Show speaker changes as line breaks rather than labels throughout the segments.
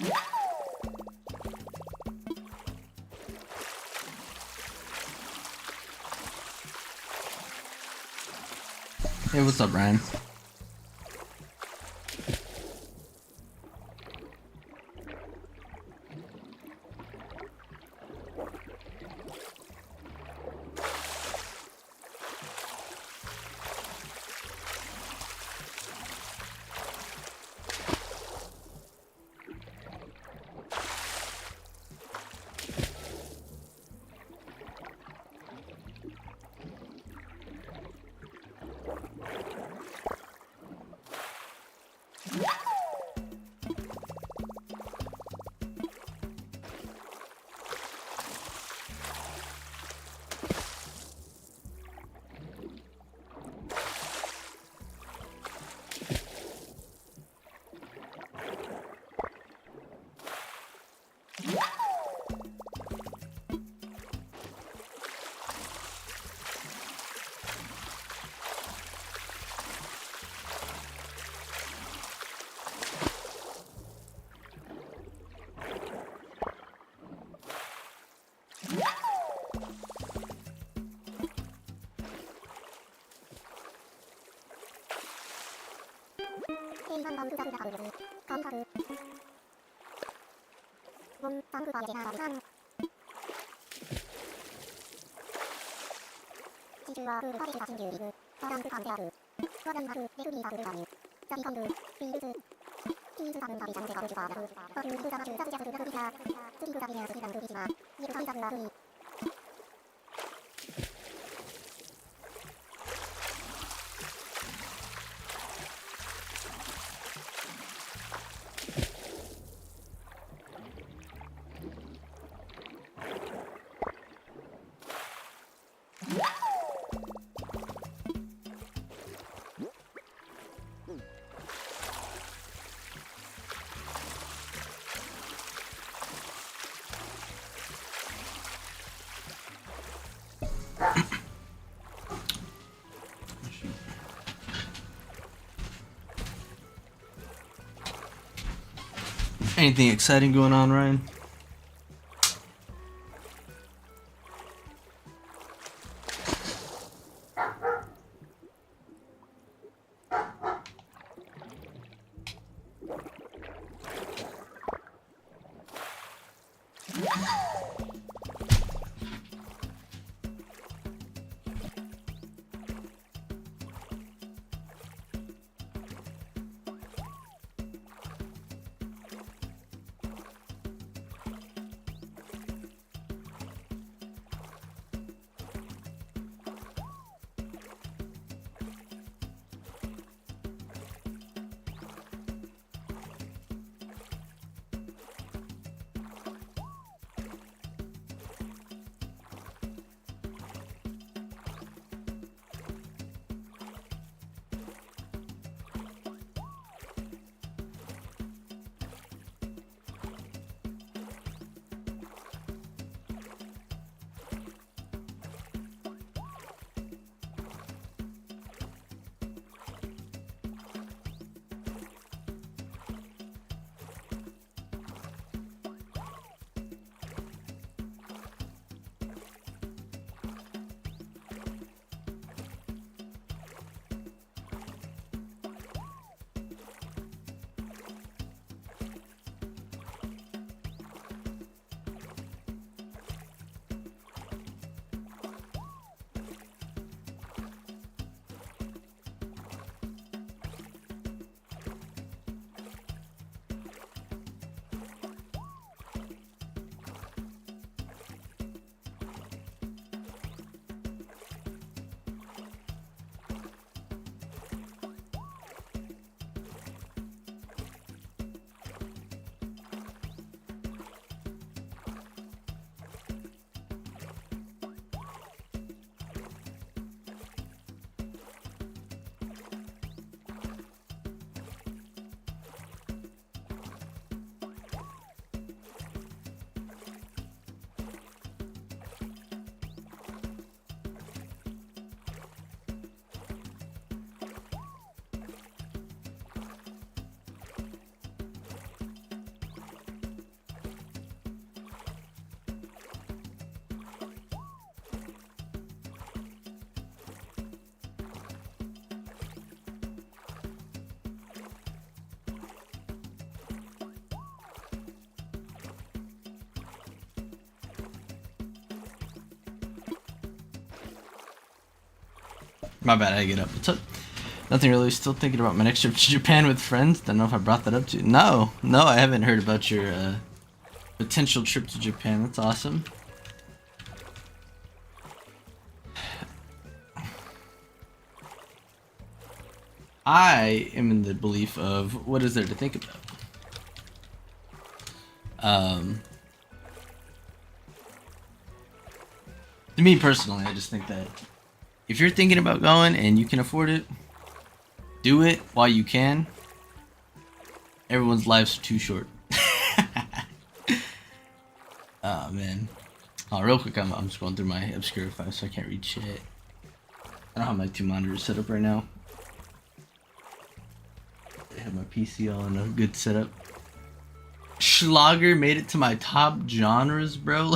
Hey, what's up, Ryan? Anything exciting going on, Ryan? My bad, I get up. What's up? Nothing really. Still thinking about my next trip to Japan with friends. Don't know if I brought that up to you. No, I haven't heard about your potential trip to Japan. That's awesome. I am in the belief of what is there to think about. To me personally, I just think that if you're thinking about going and you can afford it, do it while you can. Everyone's lives are too short. Oh man. Oh, real quick, I'm just going through my obscure files so I can't read shit. I don't have my 2 monitors set up right now. I have my PC all in a good setup. Schlager made it to my top genres, bro.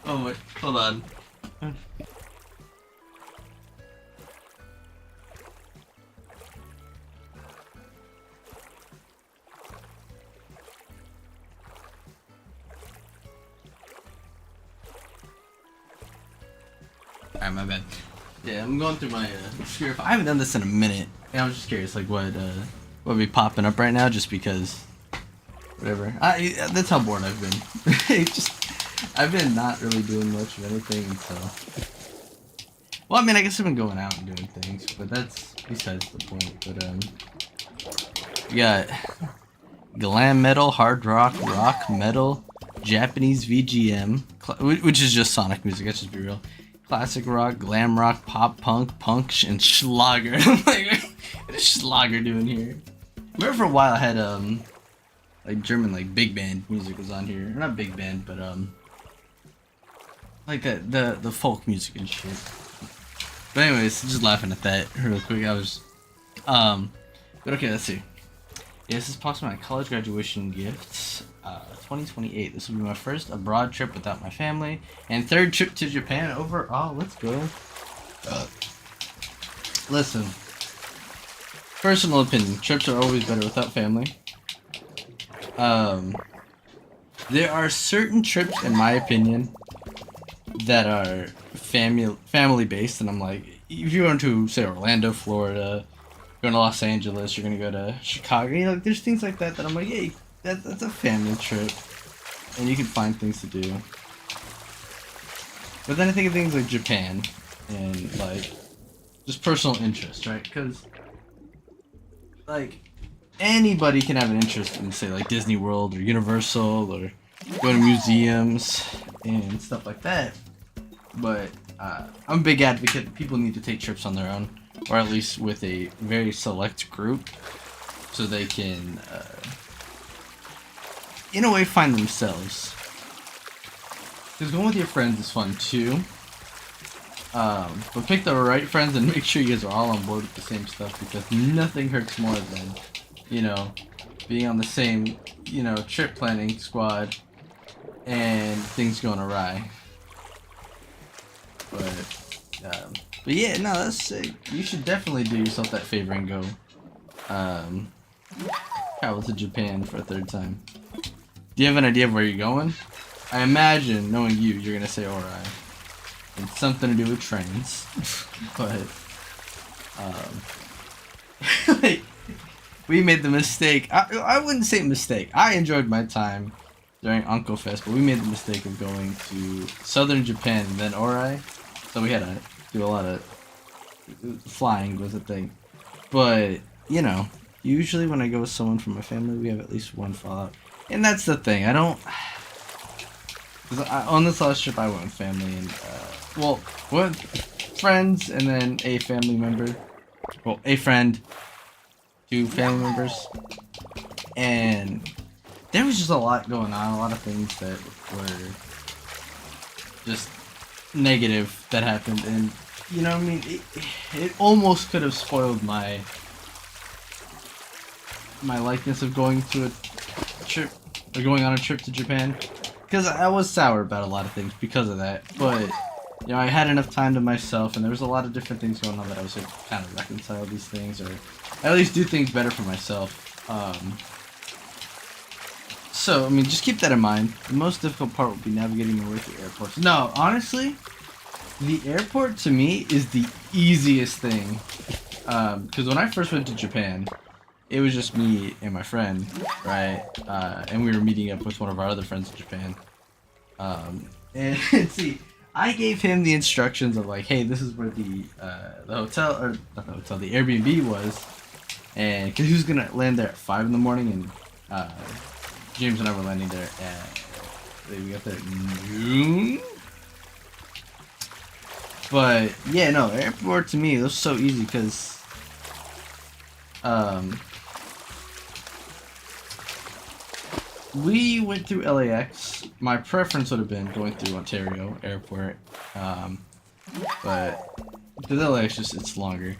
Oh my, hold on. Alright, my bad. Yeah, I'm going through my obscure. I haven't done this in a minute. And I was just curious, like what would be popping up right now, just because. Whatever. That's how bored I've been. I've been not really doing much of anything, so. Well, I mean, I guess I've been going out and doing things, but that's besides the point. But we got glam metal, hard rock, rock metal, Japanese VGM, which is just Sonic music. Let's just be real. Classic rock, glam rock, pop punk, punk, and Schlager. I'm like, what is Schlager doing here? Remember for a while I had like German like big band music was on here. Or not big band, but like the folk music and shit. But anyways, just laughing at that real quick. I was but okay, let's see. Yeah, this is possibly my college graduation gifts. 2028. This will be my first abroad trip without my family, and third trip to Japan overall. Let's go. Listen, personal opinion: trips are always better without family. There are certain trips, in my opinion, that are family based, and I'm like, if you're going to say Orlando, Florida, going to Los Angeles, you're gonna go to Chicago. You know, like, there's things like that I'm like, hey, that's a family trip, and you can find things to do. But then I think of things like Japan and like just personal interest, right? Because like anybody can have an interest in, say, like Disney World or Universal or go to museums and stuff like that. But I'm a big advocate that people need to take trips on their own, or at least with a very select group, so they can, in a way, find themselves. Because going with your friends is fun too. But pick the right friends and make sure you guys are all on board with the same stuff, because nothing hurts more than, you know, being on the same, you know, trip planning squad and things going awry. But yeah, no, that's sick. You should definitely do yourself that favor and go travel to Japan for a third time. Do you have an idea of where you're going? I imagine, knowing you, you're gonna say alright. It's something to do with trains. But like, we made the mistake. I wouldn't say mistake. I enjoyed my time during Uncle Fest, but we made the mistake of going to southern Japan and then Orai. So we had to do a lot of flying was a thing. But, you know, usually when I go with someone from my family, we have at least one fallout. And that's the thing. I don't... on this last trip, I went with family and, well, with friends and then a family member. Well, a friend, 2 family members. And there was just a lot going on, a lot of things that were just negative that happened. And, you know what I mean? It almost could have spoiled my likeness of going to a trip, or going on a trip to Japan. Because I was sour about a lot of things because of that, but, you know, I had enough time to myself, and there was a lot of different things going on that I was able to kind of reconcile these things, or at least do things better for myself. So, I mean, just keep that in mind. The most difficult part will be navigating your way through airports. No, honestly, The airport to me is the easiest thing. Because when I first went to Japan, it was just me and my friend, right? And we were meeting up with one of our other friends in Japan. And see, I gave him the instructions of like, hey, this is where the hotel, or not the hotel, the Airbnb was, and because he was gonna land there at 5 in the morning, and James and I were landing there at, we got there at noon. But yeah, no, airport to me it was so easy because we went through LAX. My preference would have been going through Ontario Airport, but the LAX just it's longer.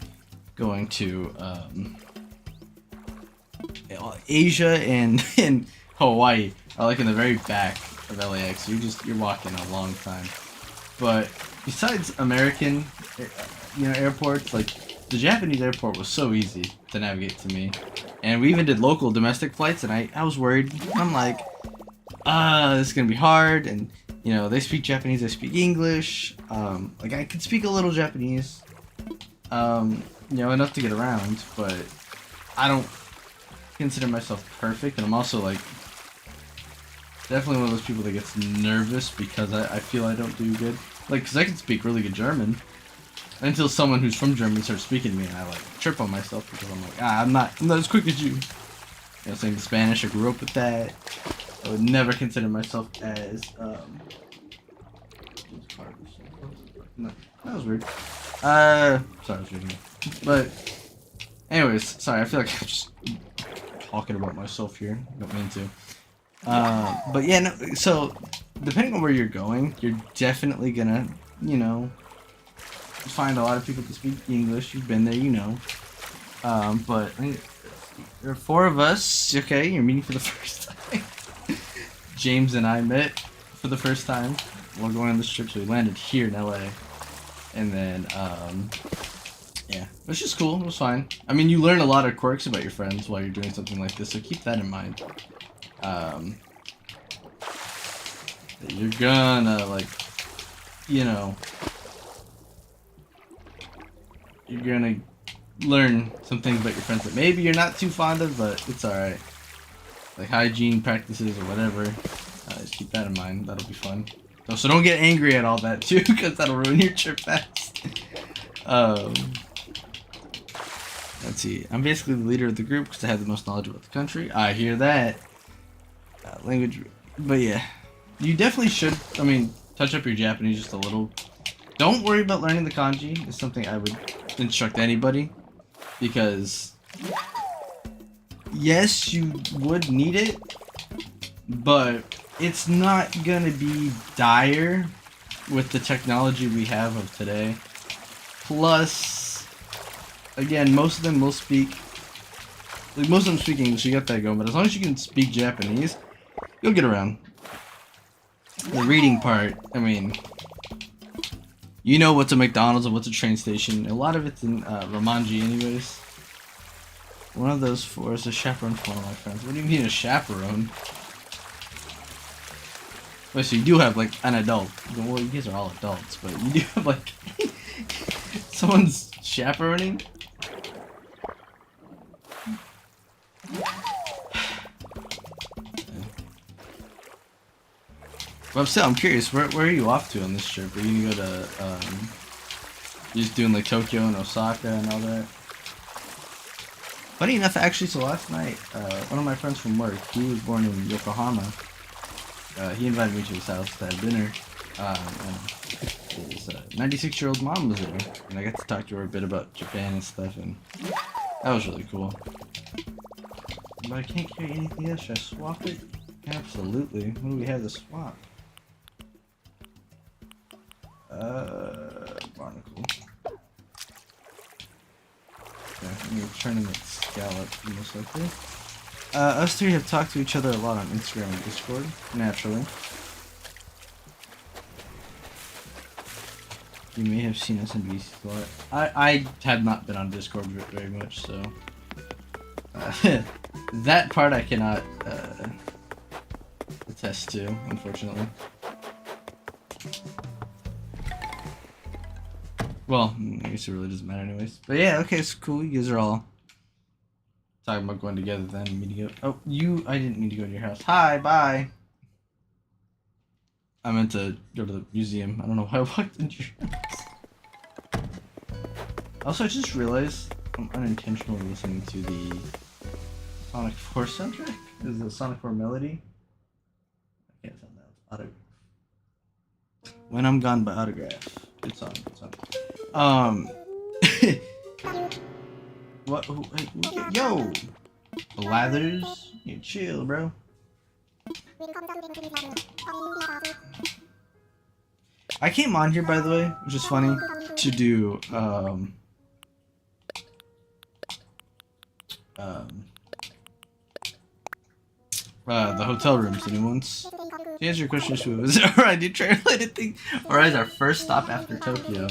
Going to Asia and Hawaii are like in the very back of LAX. You're walking a long time. But besides American, airports, like the Japanese airport was so easy to navigate to me. And we even did local domestic flights, and I was worried. I'm like, this is gonna be hard. And they speak Japanese, I speak English. Like I could speak a little Japanese, enough to get around. But I don't consider myself perfect, and I'm also like definitely one of those people that gets nervous because I feel I don't do good. Like, because I can speak really good German until someone who's from Germany starts speaking to me, and I like trip on myself because I'm like, I'm not as quick as you. Saying Spanish, I grew up with that. I would never consider myself as no, that was weird. Sorry, I was reading it. But anyways, sorry, I feel like I'm just talking about myself here. I don't mean to. But yeah, no, so depending on where you're going, you're definitely gonna, find a lot of people that speak English. You've been there, but there are 4 of us. Okay, you're meeting for the first time. James and I met for the first time while going on this trip, so we landed here in LA, and then yeah, it was just cool. It was fine. I mean, you learn a lot of quirks about your friends while you're doing something like this, so keep that in mind. You're gonna you're gonna learn some things about your friends that maybe you're not too fond of, but it's alright. Like hygiene practices or whatever. Just keep that in mind. That'll be fun. So don't get angry at all that too, because that'll ruin your trip fast. Let's see. I'm basically the leader of the group because I have the most knowledge about the country. I hear that. Language, but yeah, you definitely should. I mean, touch up your Japanese just a little. Don't worry about learning the kanji. It's something I would instruct anybody, because yes, you would need it, but it's not gonna be dire with the technology we have of today. Plus, again, most of them will speak. Like most of them speak English. You got that going, but as long as you can speak Japanese, you'll get around. The reading part, I mean, you know what's a McDonald's and what's a train station. A lot of it's in Romanji anyways. One of those 4 is a chaperone for one of my friends. What do you mean a chaperone? Wait, so you do have like an adult. Well, you guys are all adults, but you do have like someone's chaperoning? But still, I'm curious, where are you off to on this trip? Are you gonna go to, you're just doing like Tokyo and Osaka and all that? Funny enough, actually, so last night, one of my friends from work, he was born in Yokohama. He invited me to his house to have dinner. And his 96-year-old mom was there, and I got to talk to her a bit about Japan and stuff, and that was really cool. But I can't carry anything else. Should I swap it? Absolutely. What do we have to swap? Barnacle. Okay, I'm gonna turn in that scallop most likely. Us 3 have talked to each other a lot on Instagram and Discord, naturally. You may have seen us in VC a lot. I had not been on Discord very much, so that part I cannot attest to, unfortunately. Well, I guess it really doesn't matter anyways. But yeah, okay, it's cool. You guys are all talking about going together then. You mean to go? Oh, I didn't mean to go to your house. Hi, bye. I meant to go to the museum. I don't know why I walked into your house. Also, I just realized I'm unintentionally listening to the Sonic 4 soundtrack. This is the Sonic 4 melody. I can't tell now. It's Autograph. When I'm Gone by Autograph. Good song, good song. What? Yo! Blathers? You chill, bro. I came on here, by the way, which is funny, to do, the hotel rooms. Anyone's? To answer your question, was it alright? You translated thing? Alright, our first stop after Tokyo.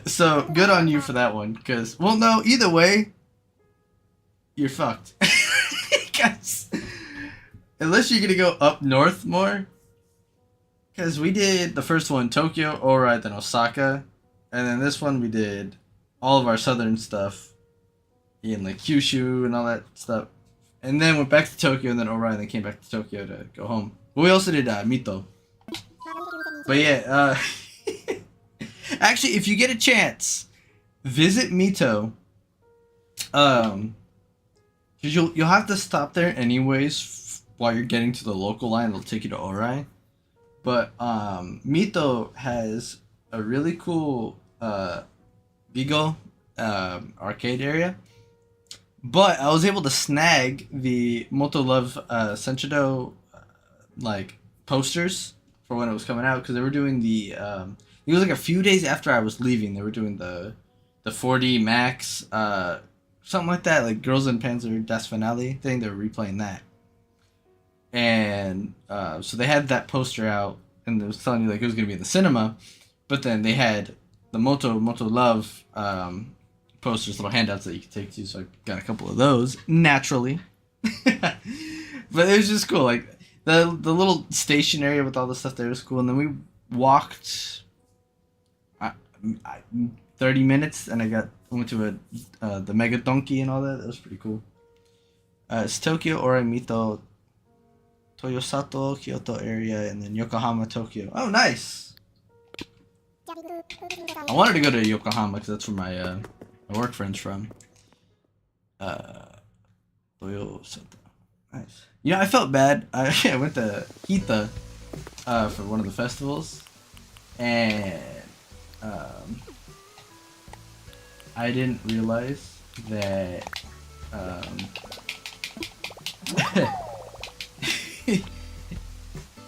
So good on you for that one, because, well, no, either way, you're fucked. Because, unless you're gonna go up north more, because we did the first one, Tokyo, Ora, then Osaka, and then this one we did all of our southern stuff in like Kyushu and all that stuff. And then went back to Tokyo, and then Ora, and then came back to Tokyo to go home. But we also did Mito. But yeah, actually, if you get a chance, visit Mito. Cause you'll have to stop there anyways while you're getting to the local line. It'll take you to Ori. But Mito has a really cool Bigo arcade area. But I was able to snag the Moto Love Senchido like posters for when it was coming out, because they were doing the it was like a few days after I was leaving. They were doing the 4D Max something like that, like Girls in Panzer Das Finale thing. They were replaying that, and so they had that poster out, and it was telling you like it was gonna be in the cinema, but then they had the Moto Love posters, little handouts that you could take to, so I got a couple of those naturally. But it was just cool, like the little station area with all the stuff there was cool. And then we walked 30 minutes, and I went to the Mega Donkey and all that. That was pretty cool. It's Tokyo, Ora, Mito, Toyosato, Kyoto area, and then Yokohama, Tokyo. Oh, nice. I wanted to go to Yokohama because that's where my work friend's from. Toyosato. Nice. You know, I felt bad. I went to Kita for one of the festivals, and I didn't realize that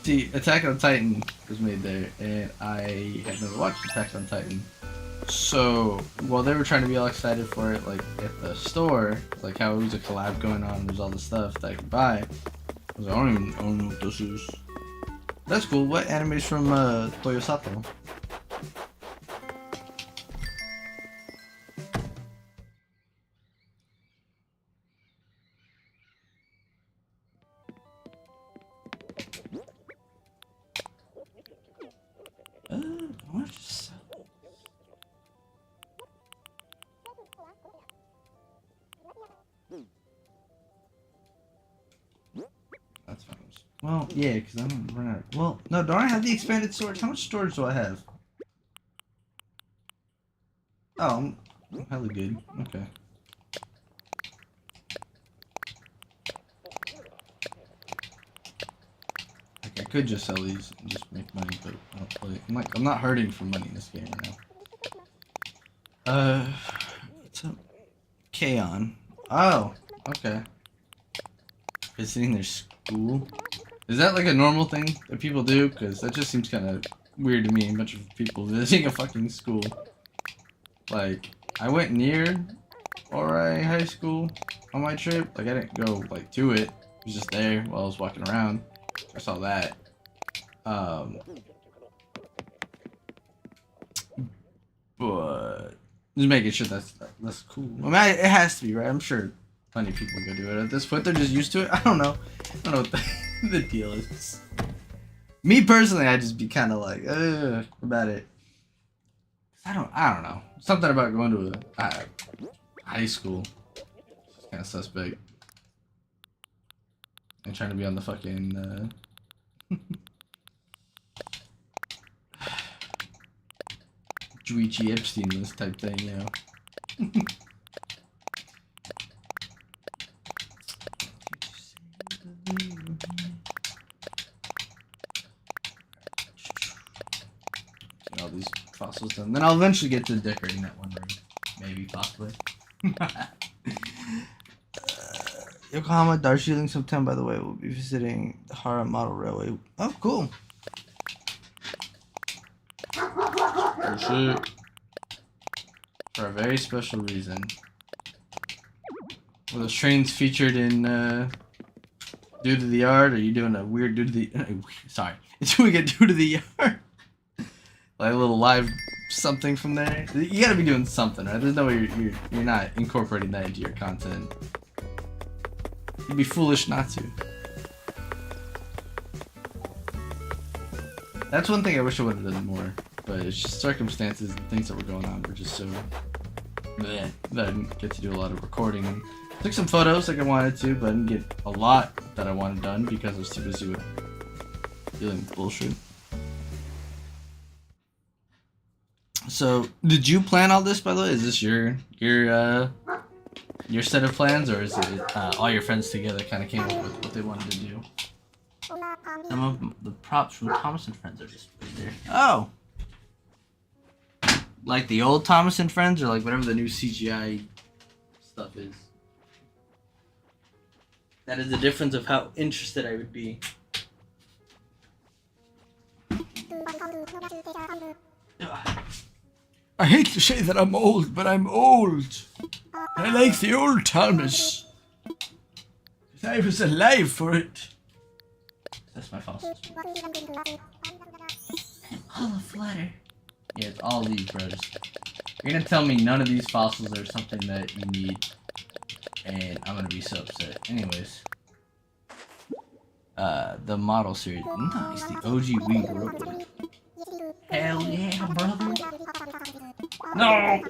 see, Attack on Titan was made there, and I had never watched Attack on Titan. So while they were trying to be all excited for it, like at the store, like how it was a collab going on, there's all this stuff that I could buy. I was like, I don't even know what this is. That's cool. What anime's from Toyosato? I want to just sell. That's fine. Well, yeah, because I'm gonna run out. Well, no, don't I have the expanded storage? How much storage do I have? Oh, I'm hella good. Okay. Like, I could just sell these and just make money, but I don't play. I'm not hurting for money in this game right now. What's up? K-On. Oh, okay. Visiting their school. Is that like a normal thing that people do? Because that just seems kind of weird to me. A bunch of people visiting a fucking school. Like, I went near Ori High School on my trip. Like, I didn't go like to it. I was just there while I was walking around. I saw that. But just making sure that's cool. I mean, it has to be, right? I'm sure plenty of people go do it at this point. They're just used to it. I don't know what the deal is. Me personally, I'd just be kind of like, about it. I don't know. Something about going to a high school. It's kind of suspect. And trying to be on the fucking Juichi Epstein list type thing, you know. Get all these fossils done. Then I'll eventually get to decorating that one room. Maybe, possibly. Yokohama, Darjeeling, September, by the way. We'll be visiting the Hara Model Railway. Oh, cool. For sure. For a very special reason. Were those trains featured in Due to the Yard? Are you doing a weird Due to the... sorry. Doing a Due to the Yard? Like a little live something from there? You gotta be doing something, right? There's no way you're not incorporating that into your content. You'd be foolish not to. That's one thing I wish I would have done more. But it's just circumstances and things that were going on were just so... bleh, that I didn't get to do a lot of recording. And took some photos like I wanted to, but I didn't get a lot that I wanted done because I was too busy with dealing with bullshit. So, did you plan all this, by the way? Is this your set of plans, or is it all your friends together kind of came up with what they wanted to do? Some of the props from Thomas and Friends are just right there. Oh! Like the old Thomas and Friends, or like whatever the new CGI stuff is? That is the difference of how interested I would be. I hate to say that I'm old, but I'm old. I like the old Thomas. I was alive for it. That's my fossils. And all a flutter. Yeah, it's all these, bros. You're gonna tell me none of these fossils are something that you need, and I'm gonna be so upset. Anyways. The model series. Nice, the OG Wii grew up with. Hell yeah, brother. No!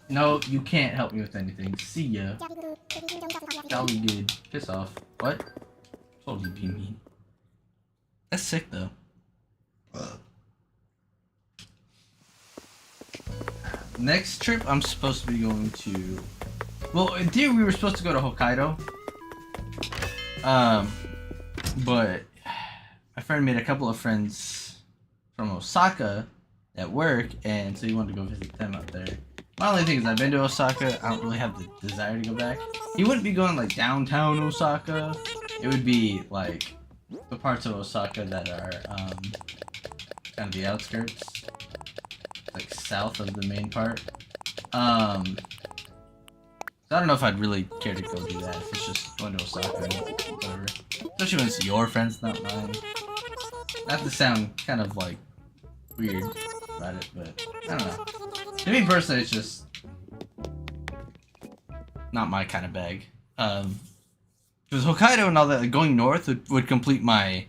No, you can't help me with anything. See ya. Jolly good. Piss off. What? Told you be mean. That's sick though. Next trip, I'm supposed to be going to... Well, in theory, we were supposed to go to Hokkaido. But my friend made a couple of friends from Osaka at work, and so he wanted to go visit them out there. My only thing is I've been to Osaka. I don't really have the desire to go back. He wouldn't be going like downtown Osaka. It would be like the parts of Osaka that are kind of the outskirts, like south of the main part. So I don't know if I'd really care to go do that if it's just going to Osaka and whatever. Especially when it's your friends, not mine. Not to sound kind of like weird about it, but I don't know. To me personally, it's just not my kind of bag. Because Hokkaido and all that, like going north would complete my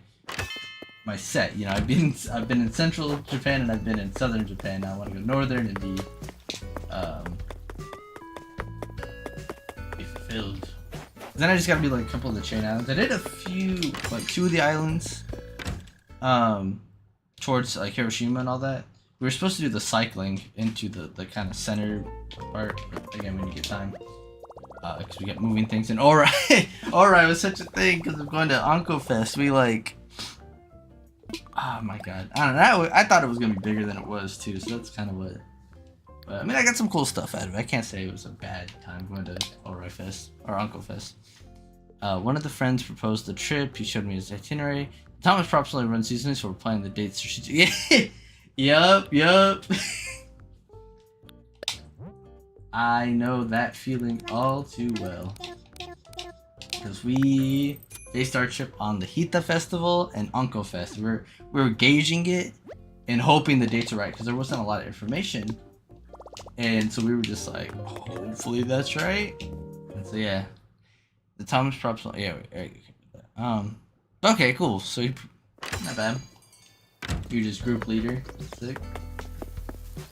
set. You know, I've been in central Japan and I've been in southern Japan. Now I want to go northern and be fulfilled. Then I just gotta be like a couple of the chain islands. I did a few, like 2 of the islands, towards like Hiroshima and all that. We were supposed to do the cycling into the kind of center part, but again, when you get time, because we get moving things in. Alright, alright, was such a thing because of going to Anko Fest. We like, oh my god, I don't know. I thought it was gonna be bigger than it was too, so that's kind of what. But I mean, I got some cool stuff out of it. I can't say it was a bad time going to Alright Fest or Anko Fest. One of the friends proposed the trip. He showed me his itinerary. Thomas props only runs seasonally, so we're planning the dates. Yeah. Yup. I know that feeling all too well. Because we based our trip on the Hita Festival and Anko Fest. We were gauging it and hoping the dates are right because there wasn't a lot of information. And so we were just like, hopefully that's right. And so yeah. The Thomas props, yeah, Okay, cool. So you, not bad. You're just group leader. Sick.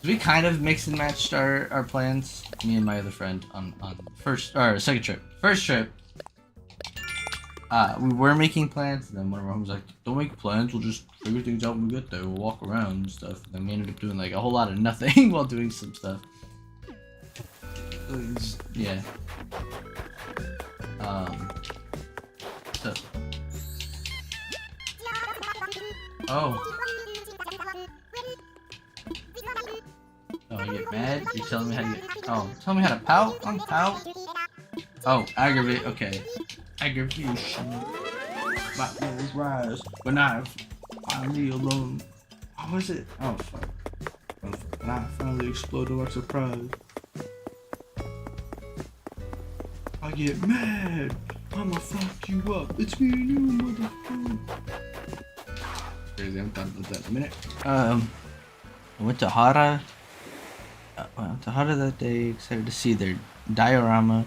We kind of mixed and matched our plans. Me and my other friend on first or second trip. First trip, we were making plans, and then one of our homies was like, "Don't make plans. We'll just figure things out when we get there. We'll walk around and stuff." And then we ended up doing like a whole lot of nothing while doing some stuff. Yeah. So. Oh. Oh, I get mad? You're telling me how to get... Oh, tell me how to pout? I'm pout? Oh, aggravate. Okay. Aggravation. My will rise when I finally alone. What was it? Oh, fuck. When I finally explode like surprise. I get mad. I'ma fuck you up. It's me and you, motherfucker. Crazy, I'm done with that in a minute. I went to Hara. To Hara that day, excited to see their diorama.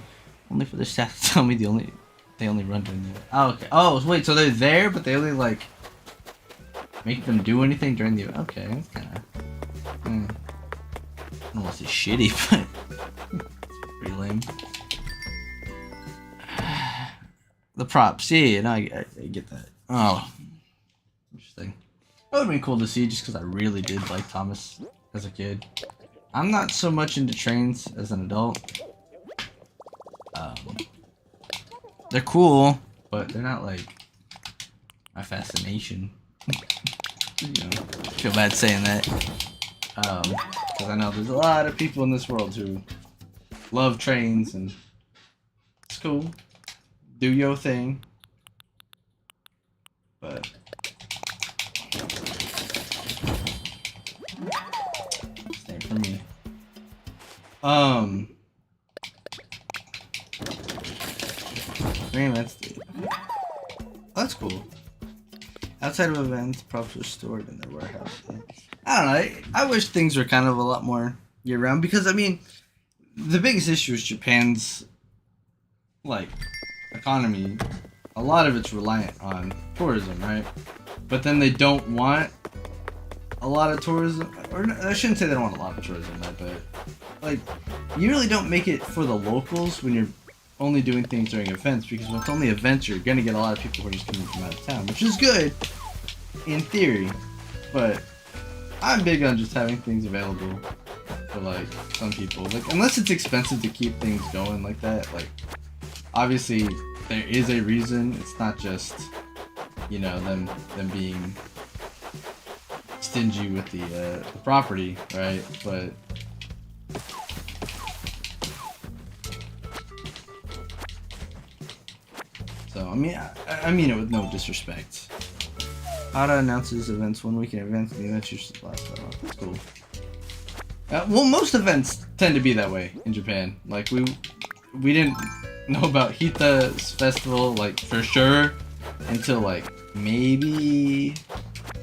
Only for their staff to tell me they only run during the... Oh, okay. Oh, wait, so they're there, but they only, like, make them do anything during the... Okay, that's kinda... I don't want to say shitty, but... it's pretty lame. The props, yeah, no, I get that. Oh. Interesting. That would've been cool to see, just because I really did like Thomas as a kid. I'm not so much into trains as an adult. They're cool, but they're not like my fascination. You know, I feel bad saying that. Because I know there's a lot of people in this world who love trains, and it's cool. Do your thing. But same for me. That's cool. Outside of events, props were stored in their warehouse. Yeah. I don't know. I wish things were kind of a lot more year round, because I mean, the biggest issue is Japan's like economy. A lot of it's reliant on tourism, right? But then they don't want a lot of tourism, or I shouldn't say they don't want a lot of tourism, but like you really don't make it for the locals when you're only doing things during events, because when it's only events, you're gonna get a lot of people who are just coming from out of town, which is good in theory, but I'm big on just having things available for like some people. Like, unless it's expensive to keep things going like that, like obviously there is a reason. It's not just, you know, them being stingy with the property, right? But so I mean it with no disrespect. Hara announces events 1 week in advance, and the events usually last that long. That's cool. Well, most events tend to be that way in Japan. Like we didn't know about Hita's festival like for sure until like maybe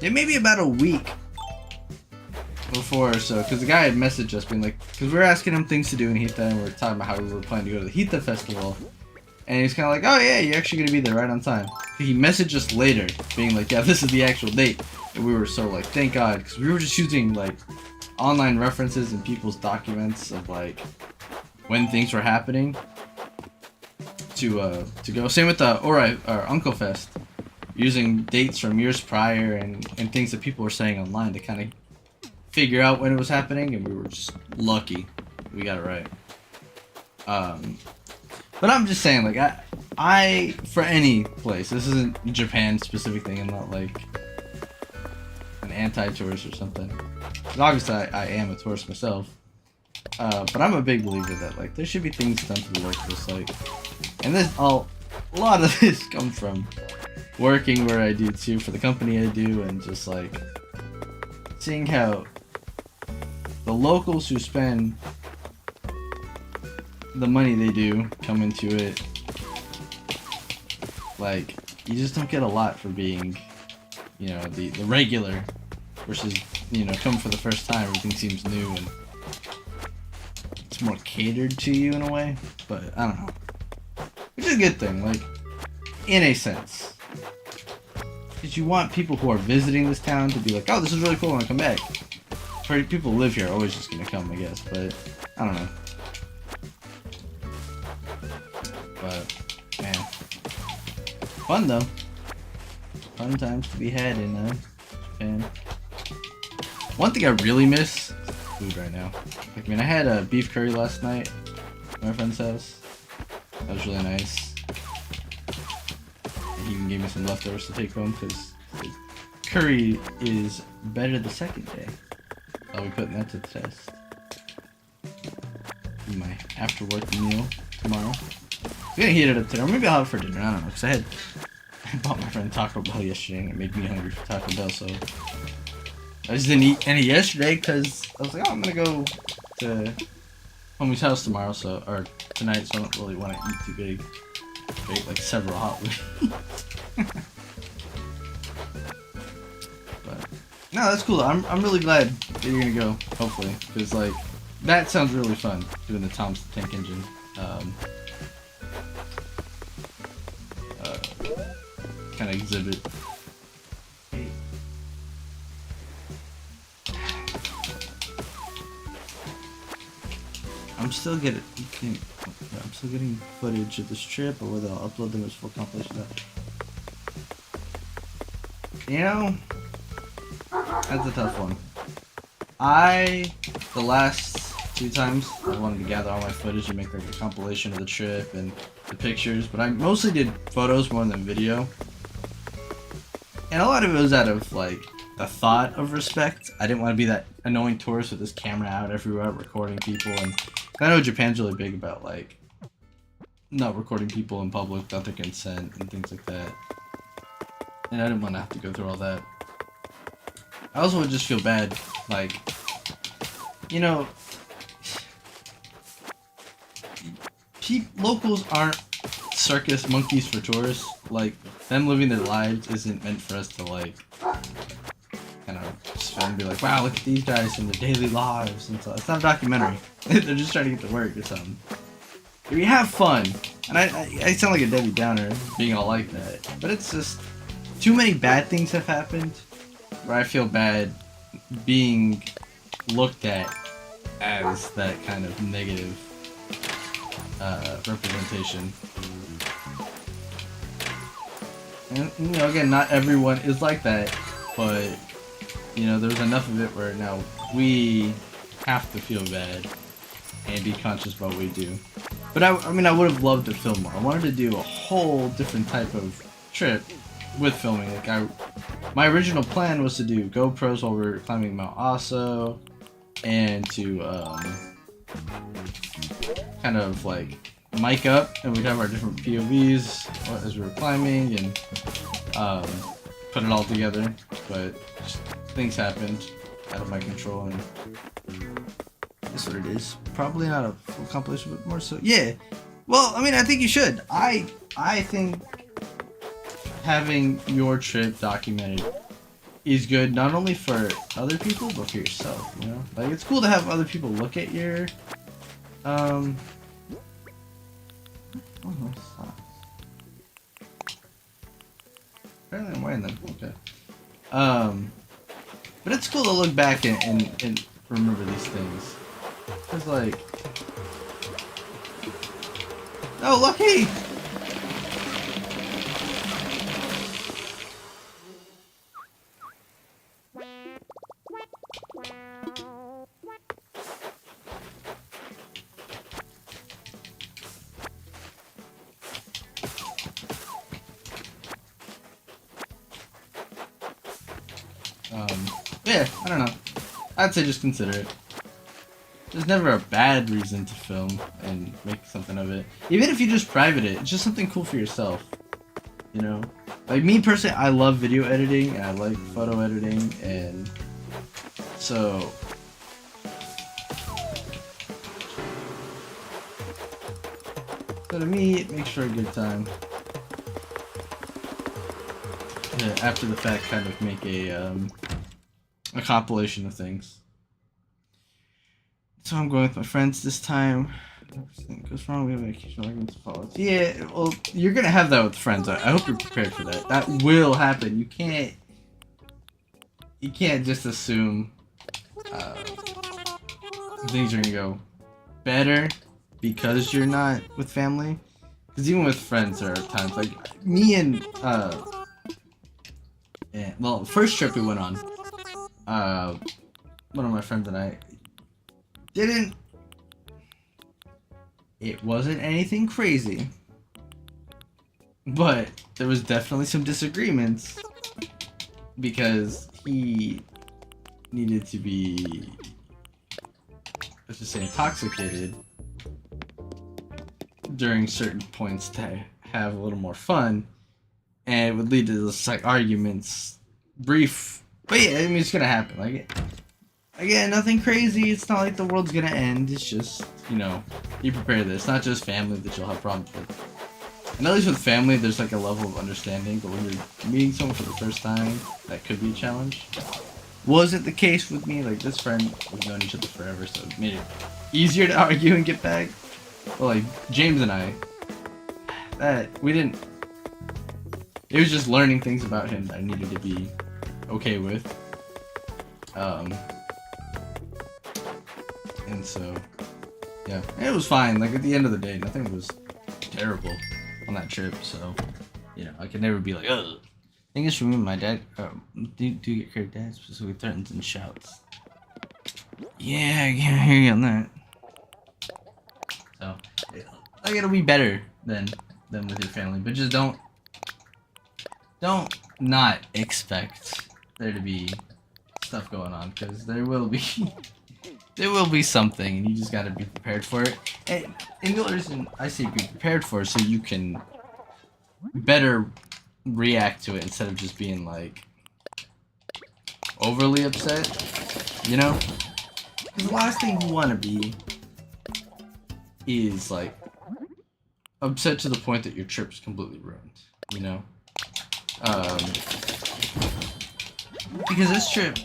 about a week before or so, because the guy had messaged us being like, because we were asking him things to do in Hita, and we were talking about how we were planning to go to the Hita festival, and he's kind of like, oh yeah, you're actually gonna be there right on time. He messaged us later being like, yeah, this is the actual date, and we were so like, thank God, because we were just using like online references and people's documents of like when things were happening to go. Same with the Uncle Fest, using dates from years prior and things that people were saying online to kind of figure out when it was happening, and we were just lucky we got it right. But I'm just saying, like, I for any place, this isn't a Japan specific thing, I'm not like an anti-tourist or something. But obviously I am a tourist myself. But I'm a big believer that like there should be things done for the locals, like, and a lot of this comes from working where I do too, for the company I do, and just like seeing how the locals who spend the money they do come into it, like, you just don't get a lot for being, you know, the regular versus, you know, coming for the first time. Everything seems new and it's more catered to you in a way, but I don't know, which is a good thing, like, in a sense. because you want people who are visiting this town to be like, oh, this is really cool, I want to come back. For people who live here are always just gonna come, I guess, but I don't know. But man, fun though. Fun times to be had in Japan. One thing I really miss is food right now. Like, I mean, I had a beef curry last night at my friend's house. That was really nice. And he even gave me some leftovers to take home because curry is better the second day. I'll be putting that to the test. My after work meal tomorrow. I'm gonna heat it up today, or maybe I'll have it for dinner. I don't know, because I bought my friend Taco Bell yesterday, and it made me hungry for Taco Bell. So I just didn't eat any yesterday because I was like, oh, I'm gonna go to homie's house tomorrow, or tonight, so I don't really want to eat too big. I ate like several hot wings. But no, that's cool. I'm really glad that you're gonna go. Hopefully, because like that sounds really fun doing the Tom's the Tank Engine. Kind of exhibit. I'm still getting footage of this trip, or whether I'll upload them as full compilation. You know, that's a tough one. The last 2 times, I wanted to gather all my footage and make like a compilation of the trip and the pictures, but I mostly did photos more than video. And a lot of it was out of like the thought of respect. I didn't want to be that annoying tourist with this camera out everywhere recording people, and I know Japan's really big about like not recording people in public without their consent and things like that. And I didn't want to have to go through all that. I also would just feel bad, like, you know, locals aren't circus monkeys for tourists. Like, them living their lives isn't meant for us to like kind of just and be like, wow, look at these guys in their daily lives and stuff. It's not a documentary. They're just trying to get to work or something. We have fun, and I sound like a Debbie Downer being all like that, but it's just too many bad things have happened where I feel bad being looked at as that kind of negative representation. And, you know, again, not everyone is like that, but, you know, there's enough of it where now we have to feel bad and be conscious about what we do. But I mean, I would have loved to film more. I wanted to do a whole different type of trip with filming. Like, my original plan was to do GoPros while we were climbing Mount Aso, and to kind of like mic up, and we'd have our different POVs as we were climbing, and put it all together. But just, things happened out of my control, and that's what it is. Probably not a full compilation, but more so. Yeah. Well, I mean, I think you should. I think having your trip documented is good, not only for other people, but for yourself, you know? Like, it's cool to have other people look at your, oh, no, socks. Apparently I'm wearing them, okay. But it's cool to look back and remember these things. It's like, oh, lucky! Yeah, I don't know. I'd say just consider it. There's never a bad reason to film and make something of it. Even if you just private it, it's just something cool for yourself. You know? Like, me personally, I love video editing, and I like photo editing, and so to me, it makes for a good time. After the fact, kind of make a compilation of things. So I'm going with my friends this time. Goes wrong. We have occasional arguments. Politics. Yeah, well, you're gonna have that with friends. I hope you're prepared for that. That will happen. You can't just assume things are gonna go better because you're not with family. Because even with friends, there are times like me and first trip we went on, one of my friends and I didn't. It wasn't anything crazy, but there was definitely some disagreements because he needed to be, let's just say, intoxicated during certain points to have a little more fun, and it would lead to this like arguments, brief. But yeah, I mean, it's gonna happen. Like, again, nothing crazy. It's not like the world's gonna end. It's just, you know, be prepared. It's not just family that you'll have problems with. And at least with family, there's like a level of understanding. But when you're meeting someone for the first time, that could be a challenge. Wasn't the case with me. Like, this friend, we've known each other forever, so it made it easier to argue and get back. But like James and I, we didn't. It was just learning things about him that I needed to be okay with. And so, yeah, it was fine. Like, at the end of the day, nothing was terrible on that trip. So, you know, I could never be like, ugh. Thing is, for me, my dad, do get credit. Dad specifically threatens and shouts. Yeah, I can't hear you on that. So, like, it'll be better than with your family, but just don't not expect there to be stuff going on, because there will be. There will be something, and you just gotta be prepared for it. And the only reason I say be prepared for it, so you can better react to it instead of just being like overly upset, you know? Because the last thing you want to be is like upset to the point that your trip's completely ruined, you know? Because this trip,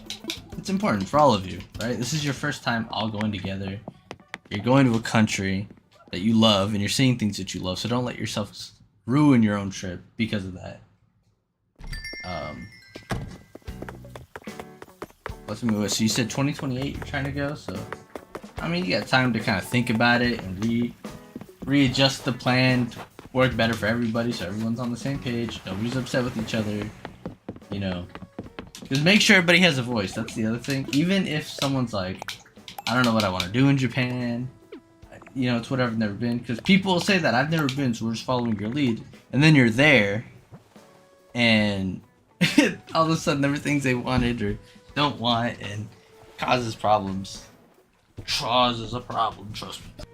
it's important for all of you, right? This is your first time all going together. You're going to a country that you love, and you're seeing things that you love, so don't let yourself ruin your own trip because of that. Let's move on. So you said 2028 you're trying to go, so I mean, you got time to kind of think about it and readjust the plan to work better for everybody, so everyone's on the same page, nobody's upset with each other, you know. Just make sure everybody has a voice. That's the other thing. Even if someone's like, I don't know what I want to do in Japan, you know, it's whatever, I've never been. Because people will say that, I've never been, so we're just following your lead. And then you're there, and all of a sudden everything's they wanted or don't want, and causes problems. Causes a problem, trust me.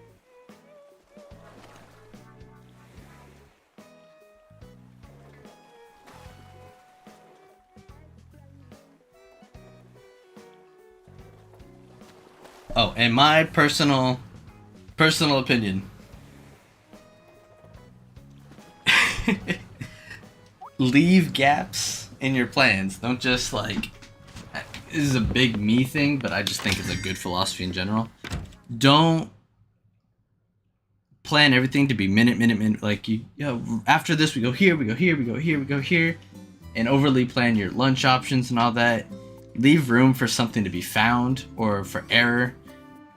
Oh, and my personal opinion. Leave gaps in your plans. Don't just like, this is a big me thing, but I just think it's a good philosophy in general. Don't plan everything to be minute. Like, you know, after this we go here, we go here, we go here, we go here, and overly plan your lunch options and all that. Leave room for something to be found or for error.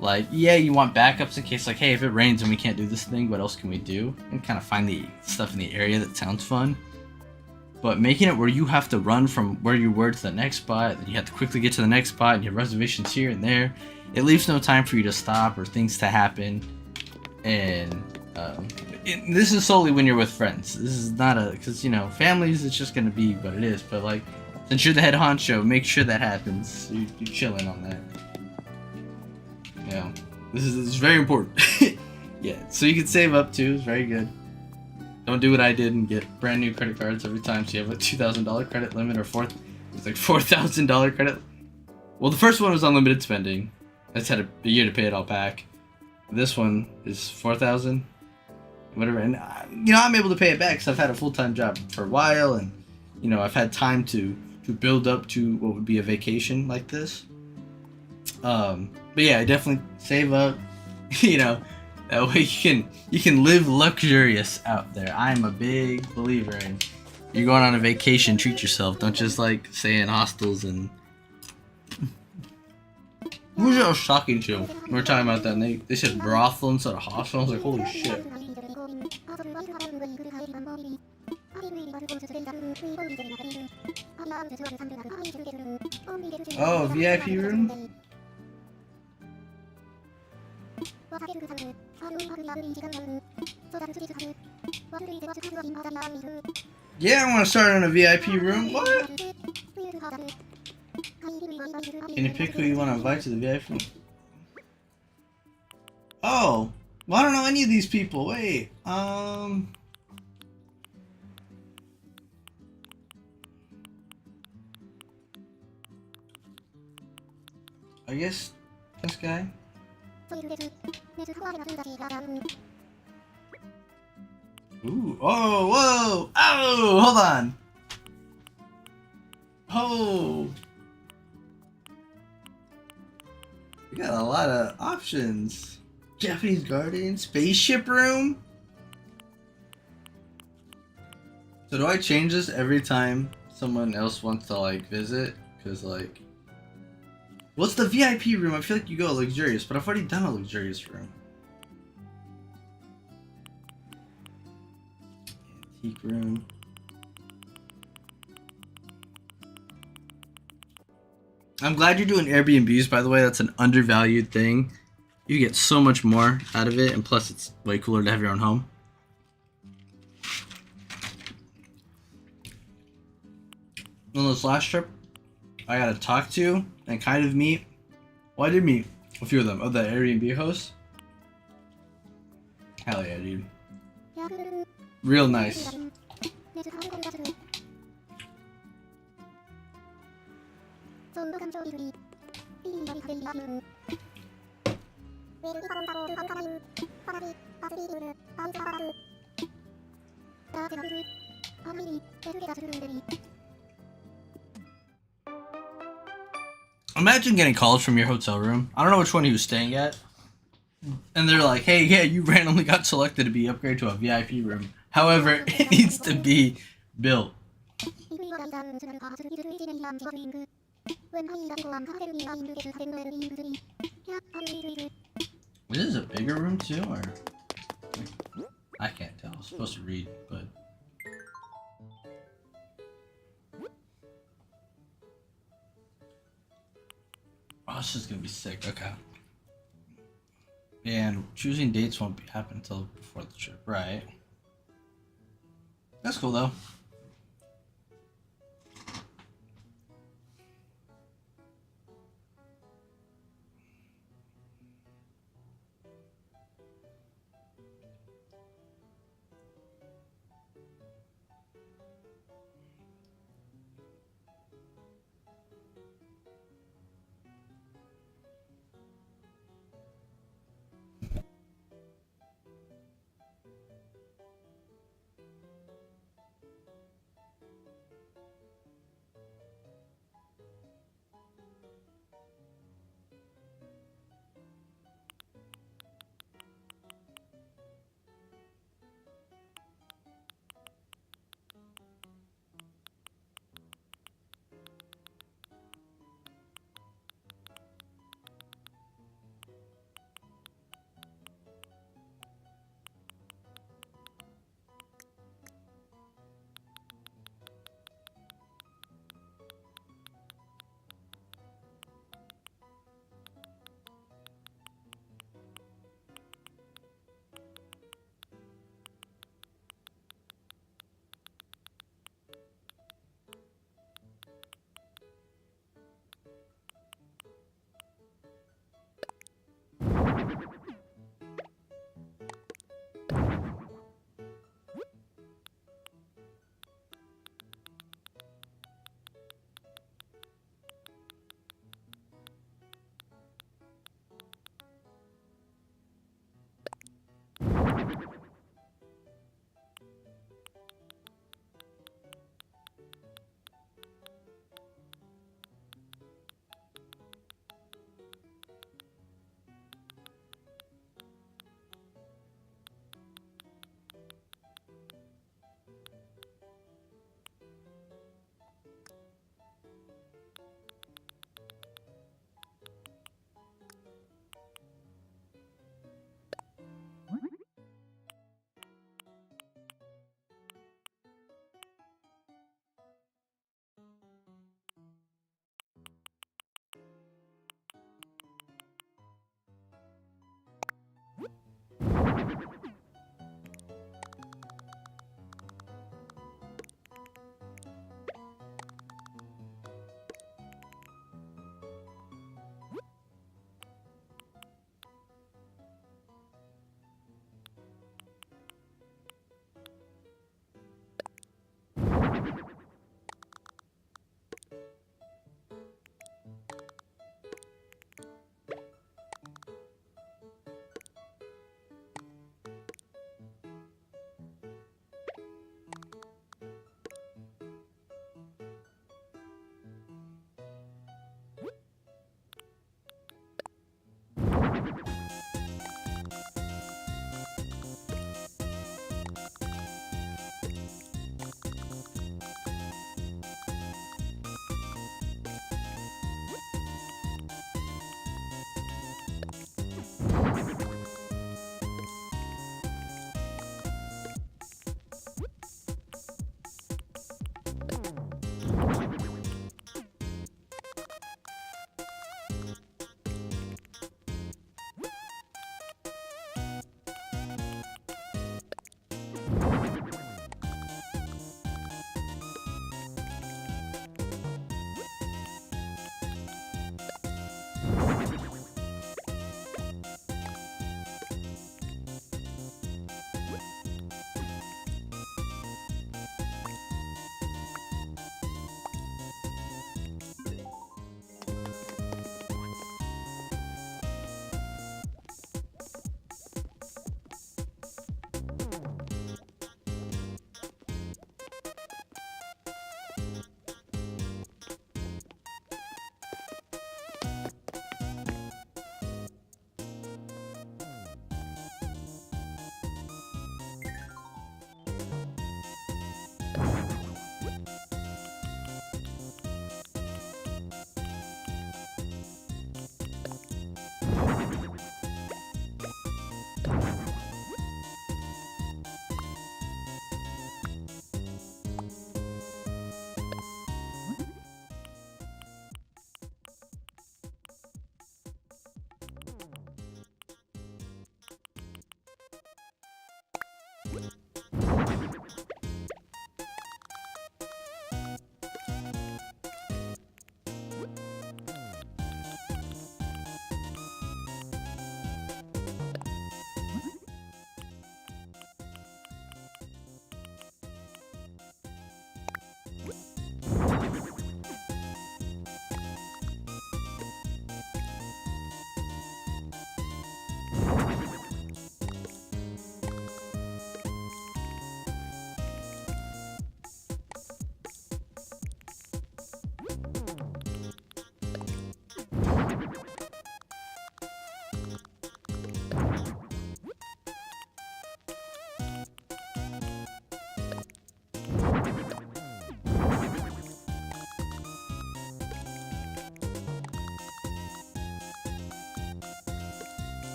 Like, yeah, you want backups in case, like, hey, if it rains and we can't do this thing, what else can we do? And kind of find the stuff in the area that sounds fun. But making it where you have to run from where you were to the next spot, and you have to quickly get to the next spot, and you have reservations here and there, it leaves no time for you to stop or things to happen. And this is solely when you're with friends. This is not because, you know, families, it's just going to be what it is. But, like, since you're the head honcho, make sure that happens. You're chilling on that. Yeah, this is very important. Yeah, so you can save up too. It's very good. Don't do what I did and get brand new credit cards every time. So you have a $2,000 credit limit or it's like $4,000 credit. Well, the first one was unlimited spending. I just had a year to pay it all back. This one is $4,000, whatever. And you know, I'm able to pay it back because I've had a full-time job for a while, and you know, I've had time to build up to what would be a vacation like this. But yeah, I definitely save up. You know, That way you can live luxurious out there. I'm a big believer in you're going on a vacation, treat yourself. Don't just like stay in hostels and. Who was I was talking to? We were talking about that and they said brothel instead of hostel. I was like, holy shit. Oh, VIP room? Yeah, I want to start in a VIP room. What? Can you pick who you want to invite to the VIP room? Oh, well, I don't know any of these people. Wait, I guess this guy. Ooh, oh, whoa, oh, hold on. Oh. We got a lot of options. Japanese garden, spaceship room. So do I change this every time someone else wants to like visit? Cause like, what's the VIP room? I feel like you go luxurious, but I've already done a luxurious room. Antique room. I'm glad you're doing Airbnbs, by the way. That's an undervalued thing. You get so much more out of it, and plus it's way cooler to have your own home. On this last trip, I got to talk to and kind of meet. Well, I did meet a few of them, of the Airbnb hosts. Hell yeah, dude. Real nice. Imagine getting calls from your hotel room. I don't know which one he was staying at. And they're like, hey, yeah, you randomly got selected to be upgraded to a VIP room. However, it needs to be built. This is a bigger room too, or? I can't tell. I was supposed to read, but. Oh, this is gonna be sick. Okay. And choosing dates won't happen until before the trip, right? That's cool though.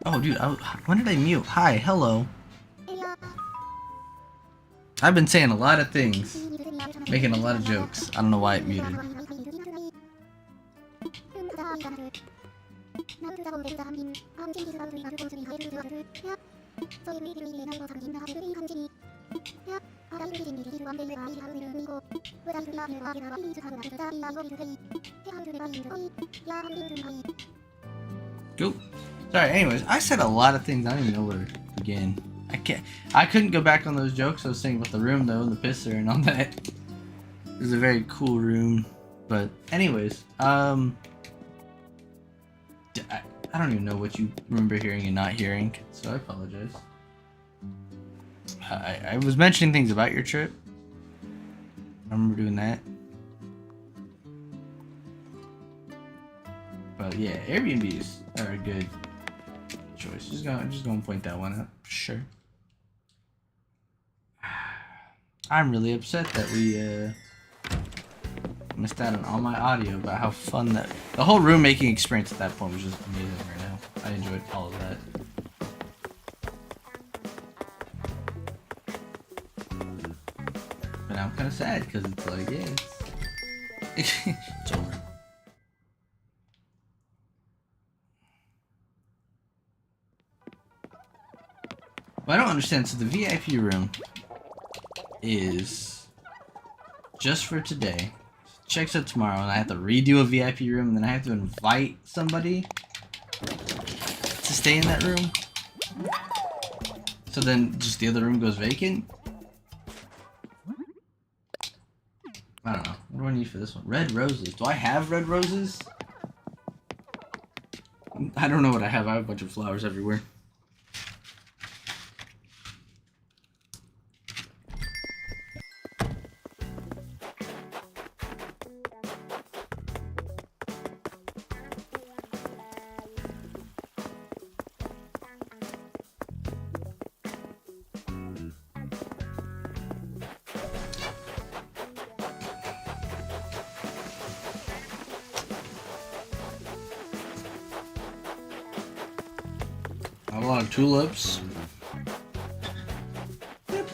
Oh, dude, when did I mute? Hi, hello. I've been saying a lot of things, making a lot of jokes. I don't know why it muted. Cool. Sorry, anyways, I said a lot of things. I don't even know where to begin. I couldn't go back on those jokes I was saying about the room, though, and the pisser and all that. It was a very cool room. But, anyways, I don't even know what you remember hearing and not hearing, so I apologize. I was mentioning things about your trip. I remember doing that. But yeah, Airbnbs are a good choice. Just gonna point that one out. Sure. I'm really upset that we missed out on all my audio about how fun the whole room making experience at that point was just amazing right now. I enjoyed all of that. But now I'm kind of sad because it's like, yeah, it's over. Well, I don't understand. So the VIP room is just for today. Checks out tomorrow, and I have to redo a VIP room, and then I have to invite somebody to stay in that room. So then just the other room goes vacant? I don't know. What do I need for this one? Red roses. Do I have red roses? I don't know what I have. I have a bunch of flowers everywhere. A lot of tulips. You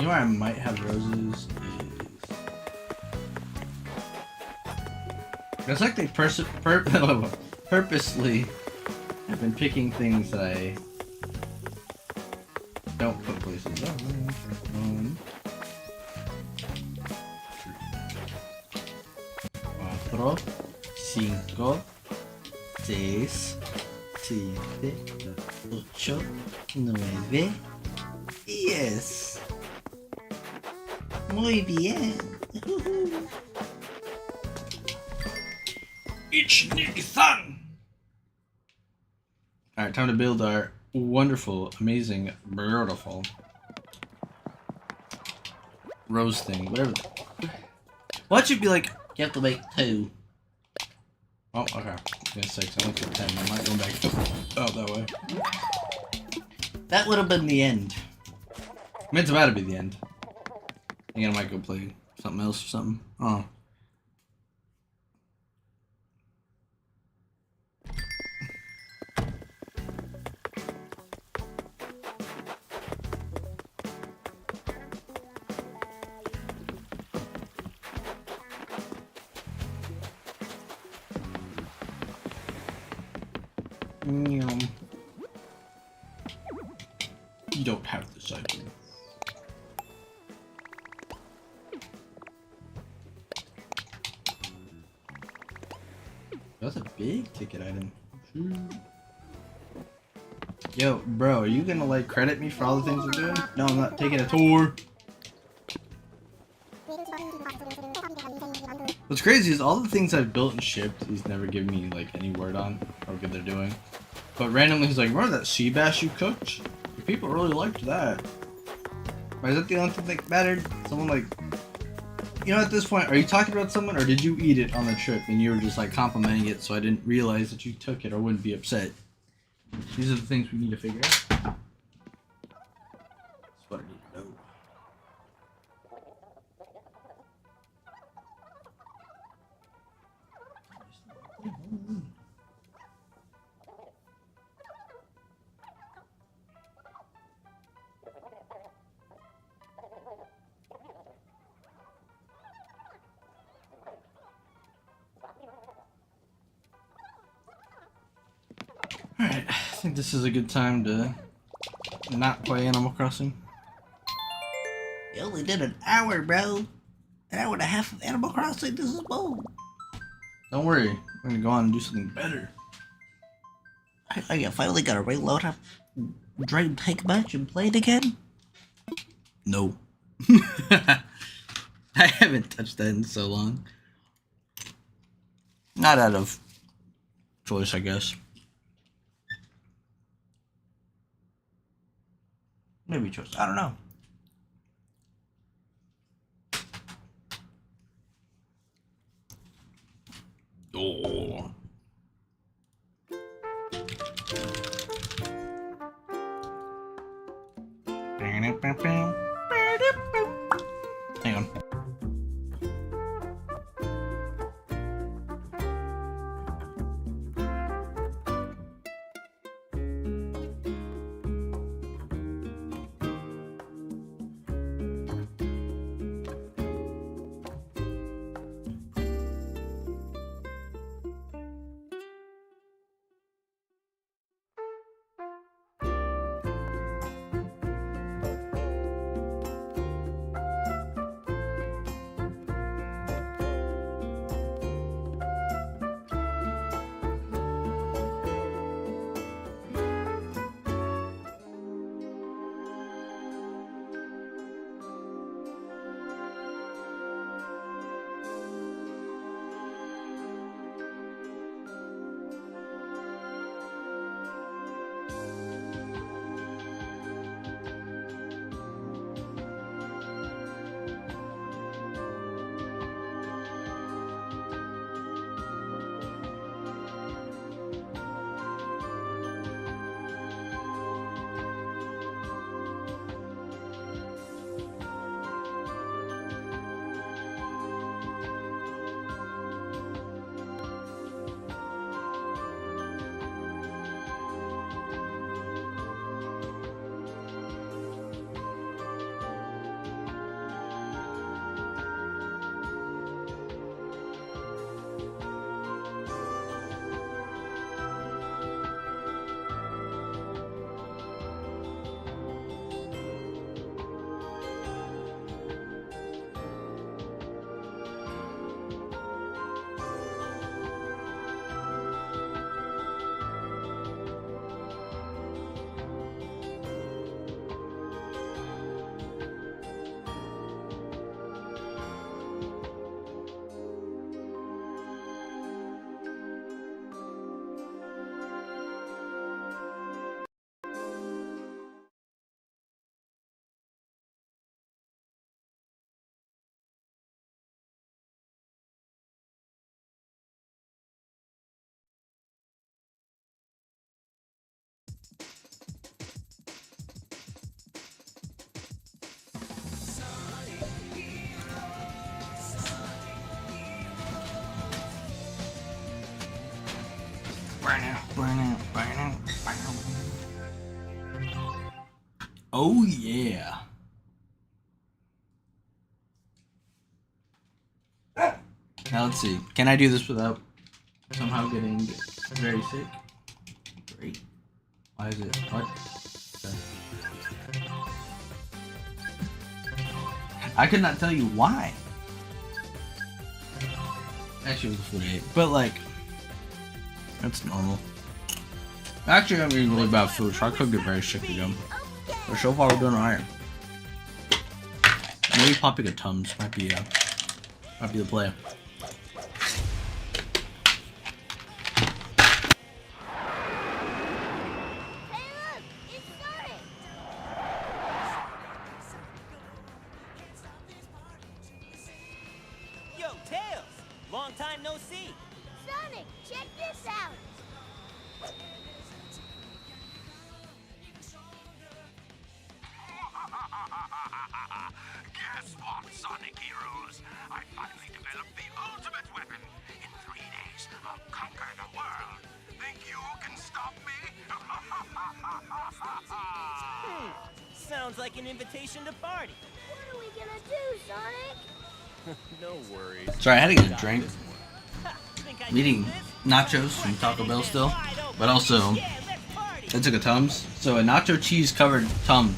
know where I might have roses is... It's like they purposely have been picking things that I don't put places. Cuatro, cinco, seis, siete, ocho, nueve, 10. Muy bien. Ich-Niki-san! Alright, time to build our wonderful, amazing, beautiful rose thing. Whatever. What should be like, you have to make 2. Oh, okay. Yeah, 6. I went to 10. I'm not going back out that way. That would have been the end. I mean, it's about to be the end. I think I might go play something else or something. Oh. You don't have this item. That's a big ticket item. Yo, bro, are you gonna like credit me for all the things I'm doing? No, I'm not taking a tour. What's crazy is all the things I've built and shipped, he's never given me like any word on how good they're doing. But randomly he's like, remember that sea bass you cooked? People really liked that. Or is that the only thing that mattered? Someone like, you know, at this point, are you talking about someone or did you eat it on the trip and you were just like complimenting it so I didn't realize that you took it or wouldn't be upset? These are the things we need to figure out. That's what I need to know. Alright, I think this is a good time to not play Animal Crossing. You only did an hour, bro. An hour and a half of Animal Crossing, this is bull. Don't worry, we're gonna go on and do something better. I finally got to reload up Dream Take Much and play it again? No. I haven't touched that in so long. Not out of choice, I guess. Maybe choice. I don't know. Oh. Hang on. Oh yeah. Now let's see. Can I do this without somehow getting very sick? Great. Why is it? What? Okay. I could not tell you why. Actually, it was a 48, but like, that's normal. Actually, I'm eating really bad food, so I could get very sick again. But so far, we're doing alright. Maybe popping a Tums might be the play.
Yo, Tails! Long time no see!
Sonic, check this out!
Guess what, Sonic Heroes? I finally developed the ultimate weapon. In 3 days, I'll conquer the world. Think you can stop me?
Sounds like an invitation to party.
What are we gonna do, Sonic?
No worries.
Sorry, I had to get a drink.
Think I
I'm eating
can do this?
nachos from Taco Bell still, but also I took a Tums. So a nacho cheese covered Tum.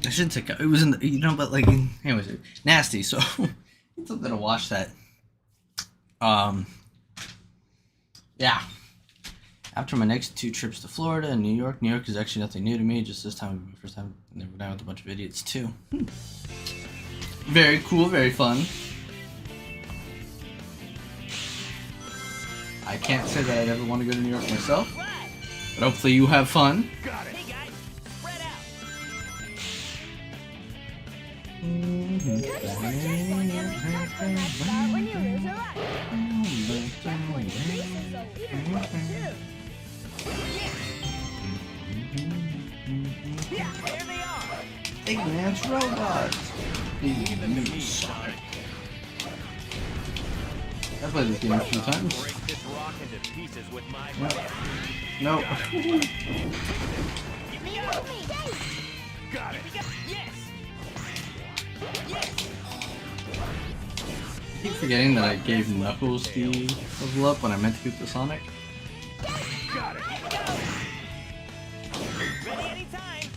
I shouldn't say it was in the, you know, but like, anyways, nasty. So it's something to wash that. Yeah. After my next 2 trips to Florida and New York is actually nothing new to me. Just this time would be my first time. And then we're down with a bunch of idiots too. Very cool, very fun. I can't say that I'd ever want to go to New York myself, but hopefully you have fun.
Got it. Hey guys, spread out.
When you lose a life.
There they are.
Ignorance robots. Sonic. I played this game a few times.
Break this rock into pieces with my
No.
Got it. Yes. Yes.
I keep forgetting that I gave Knuckles the level up when I meant to give it to Sonic.
Got it. Ready anytime.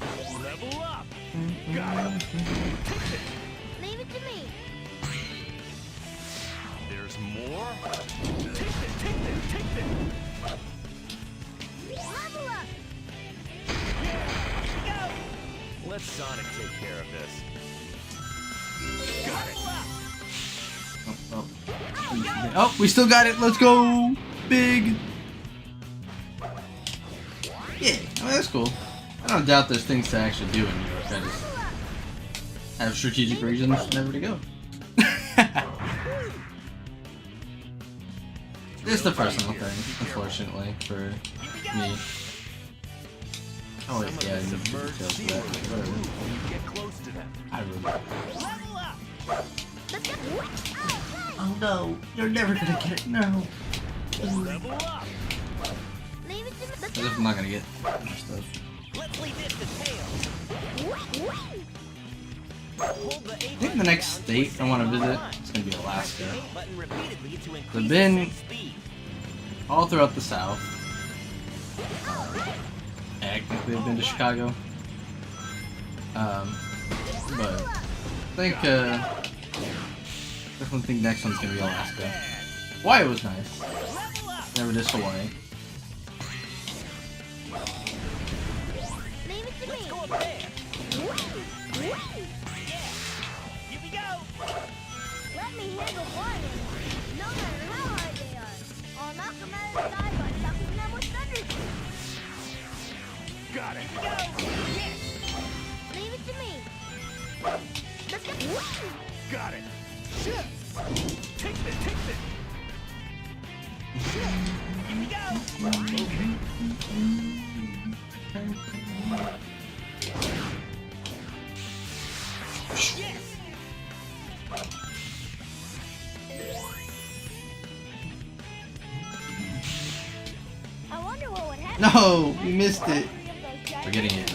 Level up. Got it.
Leave it to me.
There's more. Take this.
Level up.
Go. Let Sonic take care of this. Got it.
Oh, we still got it. Let's go. Big. Yeah, I mean, that's cool. I don't doubt there's things to actually do in New York. I just have strategic reasons never to go. This is the personal thing, unfortunately, for me. Oh wait, yeah, I need to details for that. Whatever.
Get close to them.
I remember.
Level up.
Oh no, you're never gonna get it. No.
Level up.
Leave it to me.
As if I'm not gonna get more stuff.
Let's leave this to Tails. Hold the A
I think the next state I want to visit is gonna be Alaska. I've been all throughout the South. Technically, I've been to Chicago. But I think definitely think next one's gonna be Alaska. Hawaii was nice. Never did Hawaii.
Leave it to me.
Go up there. Here we go.
Let me handle flying. No matter how hard they are. I'll knock them out of the sky by knocking them with thunder.
Got it.
Yes. Leave it to me. Let's go.
Got it. Take this. Here we go. Yes.
I wonder what would happen.
No, we missed it. We're getting it.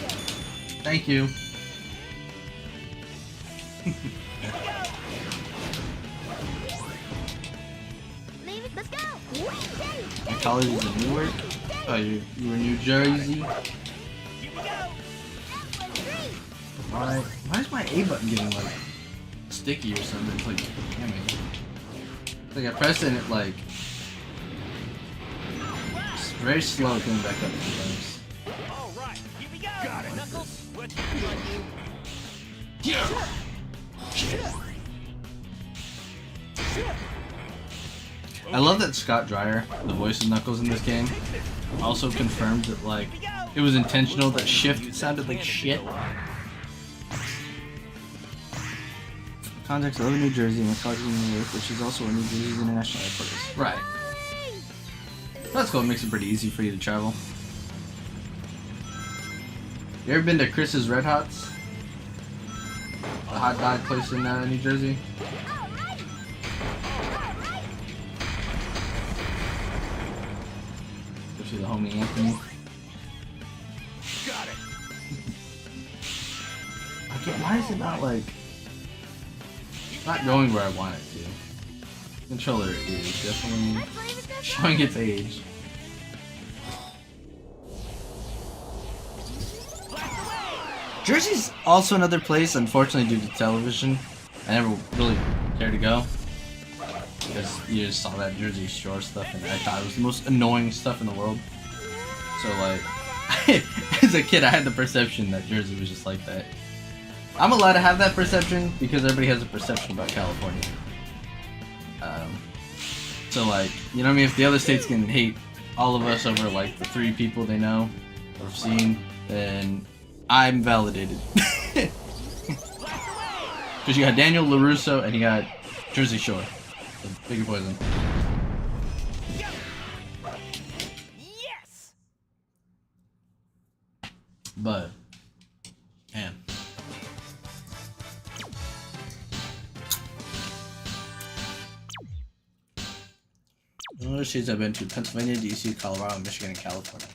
Thank you.
Leave it. Let's go.
My college is in Newark. Oh, you were in New Jersey.
Here we go.
That was great.
Why is my A button getting like sticky or something. It's like, damn it. It's like I pressed it and it like it's very slow coming back up sometimes.
All right, here we go. Got it. Knuckles, what's on you?
I love that Scott Dreyer, the voice of Knuckles in this game, also confirmed that like it was intentional that Shift sounded like shit. Context: I live in New Jersey, my college is in New York, which is also where New Jersey's International Airport is. Right. That's cool. It makes it pretty easy for you to travel. You ever been to Chris's Red Hots? The hot dog place in New Jersey? Go see the homie Anthony.
Got it.
Why is it not like... It's not going where I want it to. Controller is definitely showing its age. Jersey's also another place, unfortunately due to television, I never really cared to go. Because you just saw that Jersey Shore stuff and I thought it was the most annoying stuff in the world. So like, as a kid I had the perception that Jersey was just like that. I'm allowed to have that perception because everybody has a perception about California. So like, you know what I mean? If the other states can hate all of us over like the 3 people they know or have seen, then I'm validated. Because you got Daniel LaRusso and you got Jersey Shore. So bigger poison.
Yes.
But, man. Other states I've been to: Pennsylvania, DC, Colorado, Michigan, and California.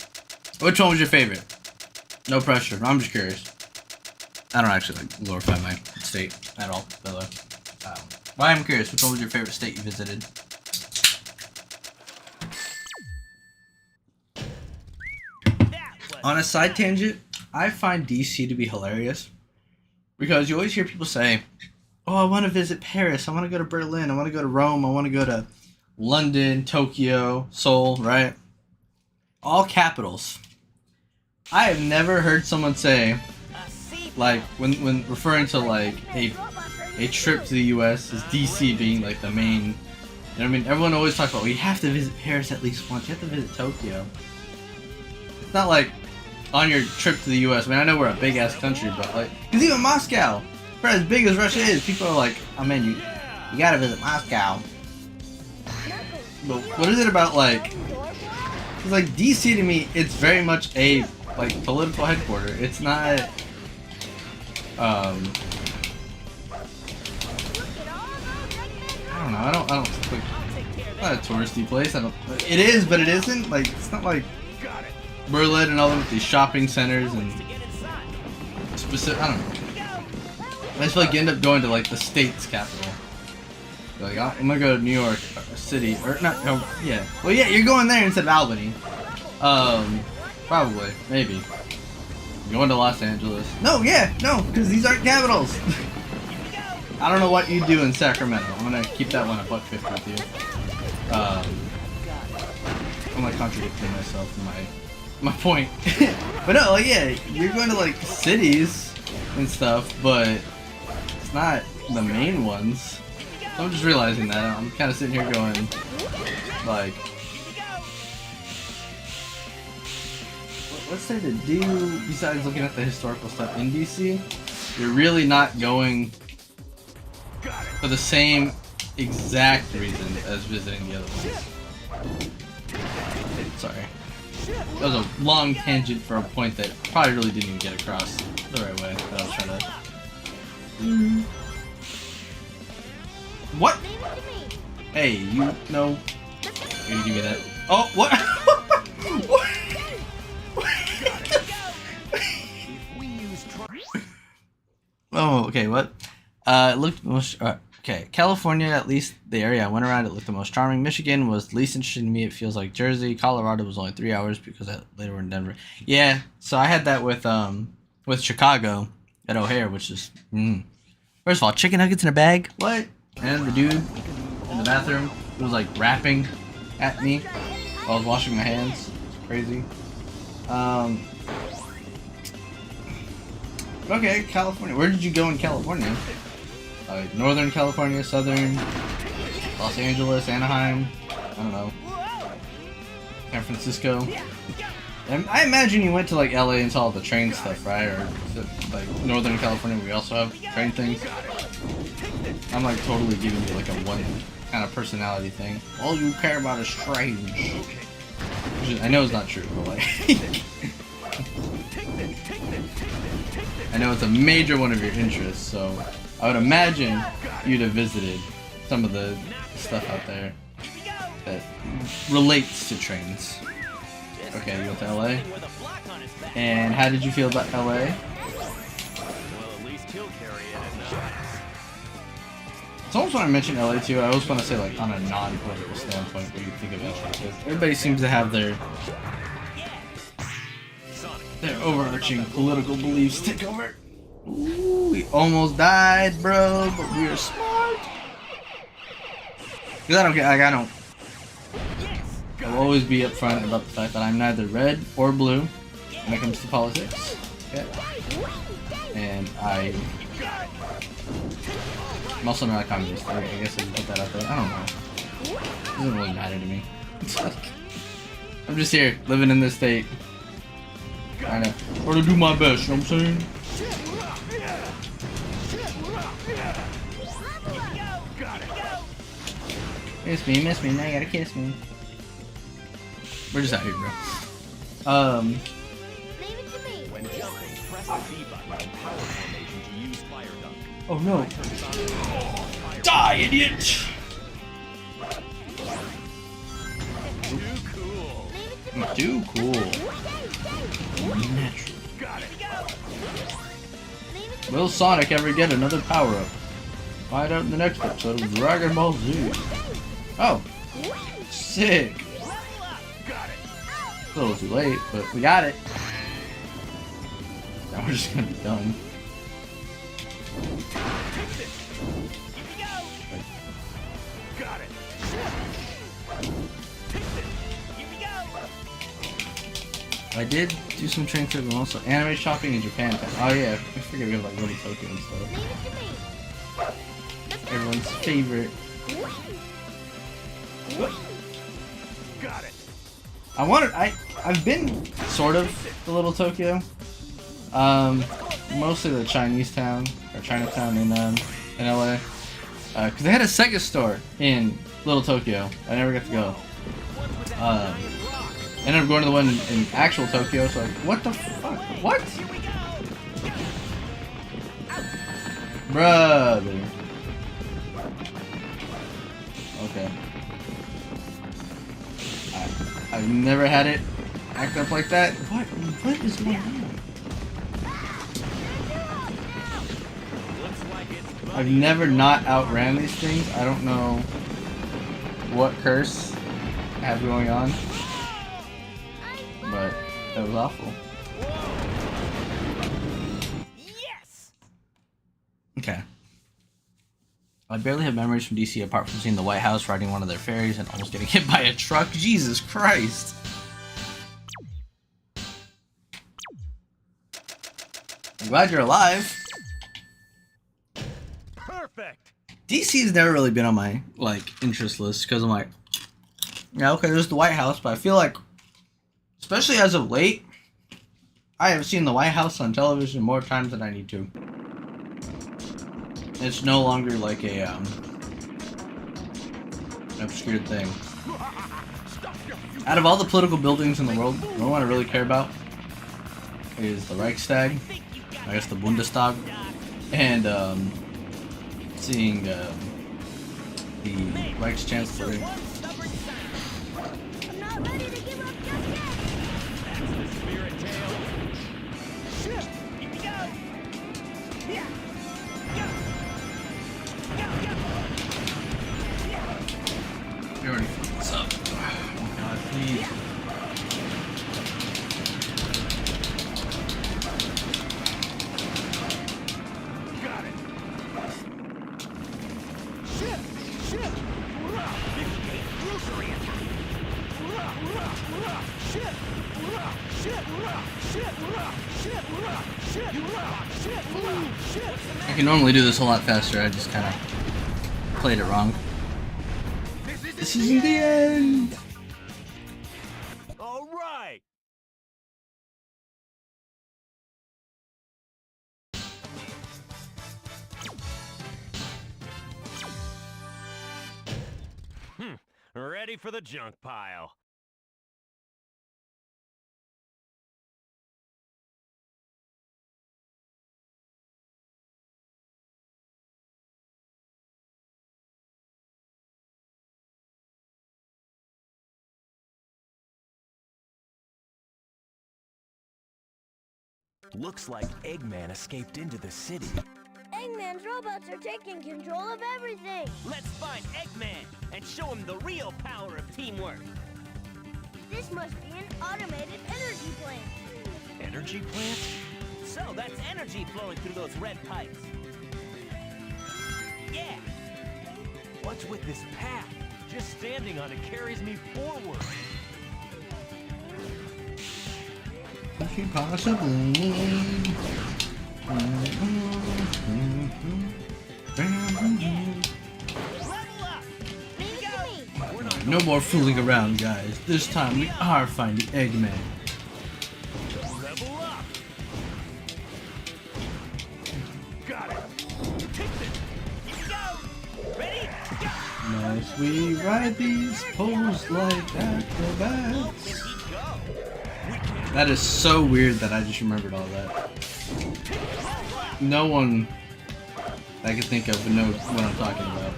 Which one was your favorite? No pressure. I'm just curious. I don't actually like glorify my state at all, by the way. Why I'm curious, which one was your favorite state you visited? On a side tangent, I find DC to be hilarious because you always hear people say, "Oh, I want to visit Paris. I want to go to Berlin. I want to go to Rome. I want to go to London, Tokyo, Seoul." Right? All capitals. I have never heard someone say, like, when referring to like a trip to the U.S. is DC being like the main. You know what I mean? Everyone always talks about, well, you have to visit Paris at least once. You have to visit Tokyo. It's not like on your trip to the U.S. I mean, I know we're a big ass country, but like, because even Moscow, for as big as Russia is, people are like, oh man, you gotta visit Moscow. But what is it about like? It's like DC to me. It's very much a like political headquarters. It's not. I don't know. I don't like. It's not a touristy place. I don't. It is, but it isn't. Like it's not like Berlin and all them with these shopping centers and specific. I don't know. I just feel like you end up going to like the state's capital. You're like, I'm gonna go to New York City or not? No, yeah. Well, yeah, you're going there instead of Albany. Probably, maybe. Going to Los Angeles. No, yeah, no, because these aren't capitals. I don't know what you do in Sacramento. I'm gonna keep that one a $1.50 with you. I'm like contradicting myself in my point. But no, like yeah, you're going to like cities and stuff, but it's not the main ones. So I'm just realizing that. I'm kind of sitting here going, like, what's there to do besides looking at the historical stuff in DC? You're really not going for the same exact reason as visiting the other ones. Sorry. That was a long tangent for a point that I probably really didn't even get across the right way that I was trying to... What? Hey, you know... You're gonna give me that. Oh, what? What? Oh, okay, what? It looked most... okay, California, at least the area I went around, it looked the most charming. Michigan was the least interesting to me. It feels like Jersey. Colorado was only 3 hours because I later were in Denver. Yeah, so I had that with Chicago at O'Hare, which is... First of all, chicken nuggets in a bag? What? And the dude in the bathroom was like rapping at me while I was washing my hands. It's crazy. Okay, California. Where did you go in California? Like Northern California, Southern, Los Angeles, Anaheim. I don't know. San Francisco. And I imagine you went to like LA and saw all the train stuff, right? Or is it, like Northern California, we also have train things. I'm like totally giving you like a one kind of personality thing. All you care about is trains. Which is, I know it's not true, but like I know it's a major one of your interests, so I would imagine you'd have visited some of the stuff out there that relates to trains. Okay, you went to LA. And how did you feel about LA? It's almost when I mention LA too, I always want to say like on a non-political standpoint what you think of LA. Because everybody seems to have their overarching political beliefs take over. Ooh, we almost died, bro, but we are smart. Because I don't get, like, I'll always be upfront about the fact that I'm neither red or blue when it comes to politics. Okay? And I'm also not a communist. I guess I can put that out there. I don't know. It doesn't really matter to me. I'm just here, living in this state. Trying to do my best, you know what I'm saying? Miss me, now you gotta kiss me. We're just out here, bro.
Leave it to me.
When jumping, press the B button in power formation to use fire dunk.
Oh no. Die, idiot!
Too cool.
Too cool. Natural.
Got it.
Will Sonic ever get another power-up? Find out in the next episode of Dragon Ball Z. Oh. Sick.
Got it.
It's a little too late, but we got it. Now we're just gonna be done.
Got it.
I did do some train trips and also anime shopping in Japan. Oh yeah, I figured we have like Little Tokyo and stuff.
Leave it to me.
Everyone's favorite.
Got it.
I've been sort of to Little Tokyo. Mostly the Chinese town or Chinatown in LA. Cause they had a Sega store in Little Tokyo. I never got to go. Ended up going to the one in actual Tokyo. So like, what the fuck? What? Brother. Okay. I've never had it act up like that. What is going on? I've never not outran these things. I don't know what curse I have going on, but that was awful.
Yes.
Okay. I barely have memories from DC apart from seeing the White House riding one of their ferries and almost getting hit by a truck. Jesus Christ. I'm glad you're alive.
Perfect.
DC's never really been on my, like, interest list because I'm like, yeah, okay, there's the White House, but I feel like, especially as of late, I have seen the White House on television more times than I need to. It's no longer like a obscured thing. Out of all the political buildings in the world, the only one I really care about is the Reichstag, I guess the Bundestag, and seeing the Reichschancellor.
I'm not ready to give up just yet.
That's the spirit, Tails. Here we go. Yeah. Go. Go, go. Yeah.
You already fucked this up. Oh god, please.
Got it.
I can normally do this a lot faster, I just kind of played it wrong. This isn't the end!
All right. Ready for the junk pile.
Looks like Eggman escaped into the city.
Eggman's robots are taking control of everything.
Let's find Eggman and show him the real power of teamwork.
This must be an automated energy plant.
Energy plant?
So that's energy flowing through those red pipes. Yeah,
What's with this path?
Just standing on it carries me forward.
If you possibly.
level up.
Leave it to me.
No more fooling around, guys. This time we are finding Eggman.
Level up. Got it. Take this.
Here we go. Ready? Go.
Nice, we ride these poles like acrobats.
Where he go?
That is so weird that I just remembered all that. No one that I can think of would know what I'm talking about.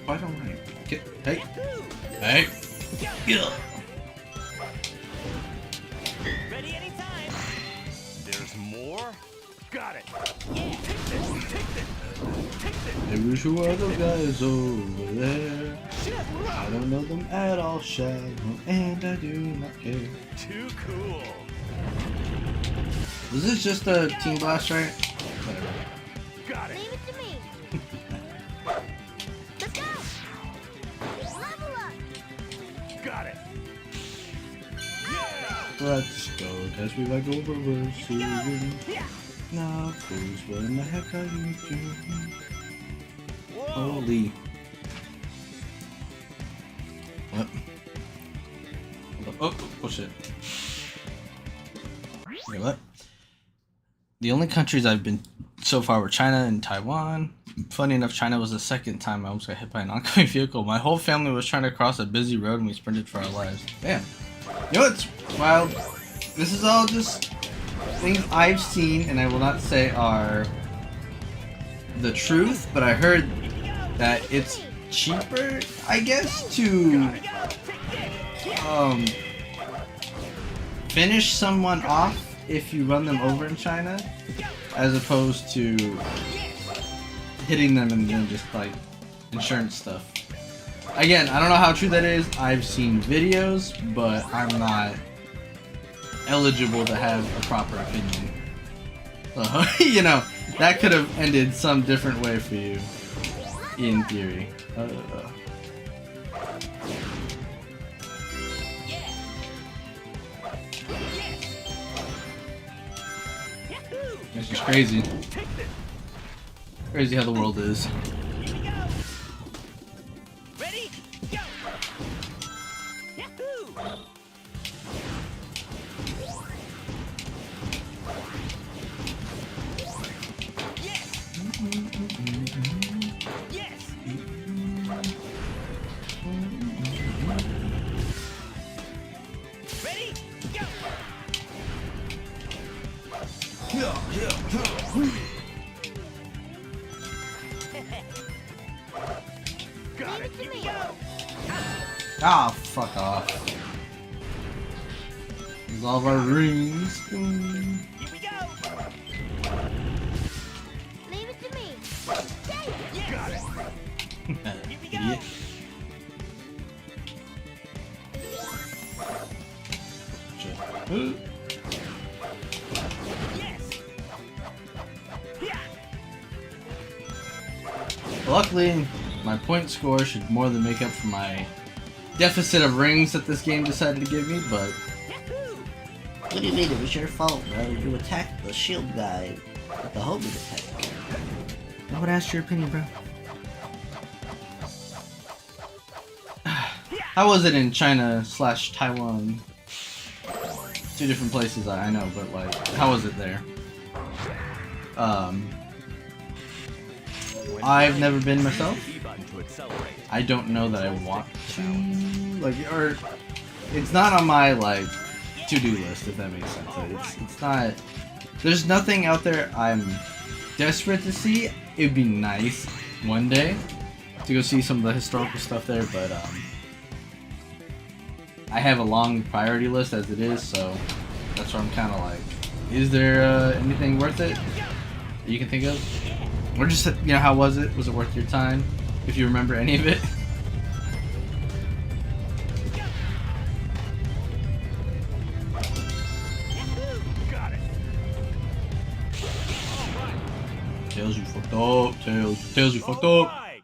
Why don't I get... Hey! Hey! Yeah.
Ready anytime.
There's more. Got it.
Yeah.
There was two other guys over there. I don't know them at all, Shadow, and I do not care.
Too cool.
Was this just a Team Blast, right? Whatever.
Got it.
Leave it to me. Let's go. Level up.
Got it.
Let's go, cause we like over-reversing. Now, please, what in the heck are you doing? Holy. What? Oh shit. Okay, what? The only countries I've been so far were China and Taiwan. Funny enough, China was the second time I almost got hit by an oncoming vehicle. My whole family was trying to cross a busy road and we sprinted for our lives. Damn. You know what's wild? This is all just things I've seen and I will not say are the truth, but I heard that it's cheaper, I guess, to finish someone off if you run them over in China, as opposed to hitting them and then just like insurance stuff. Again, I don't know how true that is. I've seen videos, but I'm not eligible to have a proper opinion. So, you know, that could have ended some different way for you, in theory. It's just crazy. Crazy how the world is.
Here we go. Ready? Go. Yahoo! Yes. Yes. Ready? Go.
Got it.
Leave it to me.
Ah, fuck off. Use all of our rings.
Here we go.
Leave it to me. Take it.
Got it.
Here we go.
Idiot.
Yes. Yeah.
Luckily, my point score should more than make up for my deficit of rings that this game decided to give me, but what do you mean? It was your fault, bro. You attacked the shield guy with the homing attack. I would ask your opinion, bro. How was it in China / Taiwan? 2 different places I know, but like, how was it there? I've never been myself. I don't know that I want to, like, or it's not on my like to-do list, if that makes sense. It's not. There's nothing out there I'm desperate to see. It'd be nice one day to go see some of the historical stuff there, but I have a long priority list as it is, so that's where I'm kind of like, is there anything worth it that you can think of? Or just, you know, how was it? Was it worth your time? If you remember any of it?
Got it.
Tails, you fucked up. Tails, you fucked up.
Alright.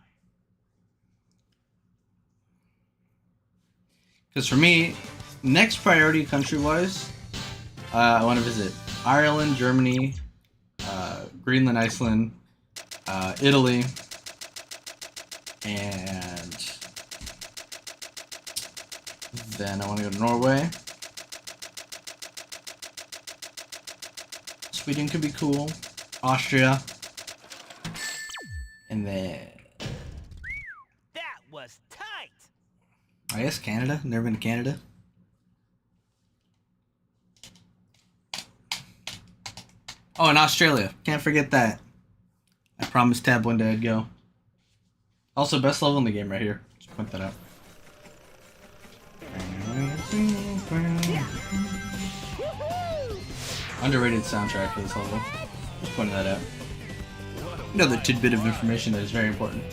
Because for me, next priority country-wise, I want to visit Ireland, Germany, Greenland, Iceland, Italy, and then I want to go to Norway. Sweden could be cool. Austria. And then
That was tight.
I guess Canada. Never been to Canada. Oh, and Australia. Can't forget that. I promised Tab one day I'd go. Also, best level in the game right here. Just point that out. Underrated soundtrack for this level. Just pointing that out. Another tidbit of information that is very important.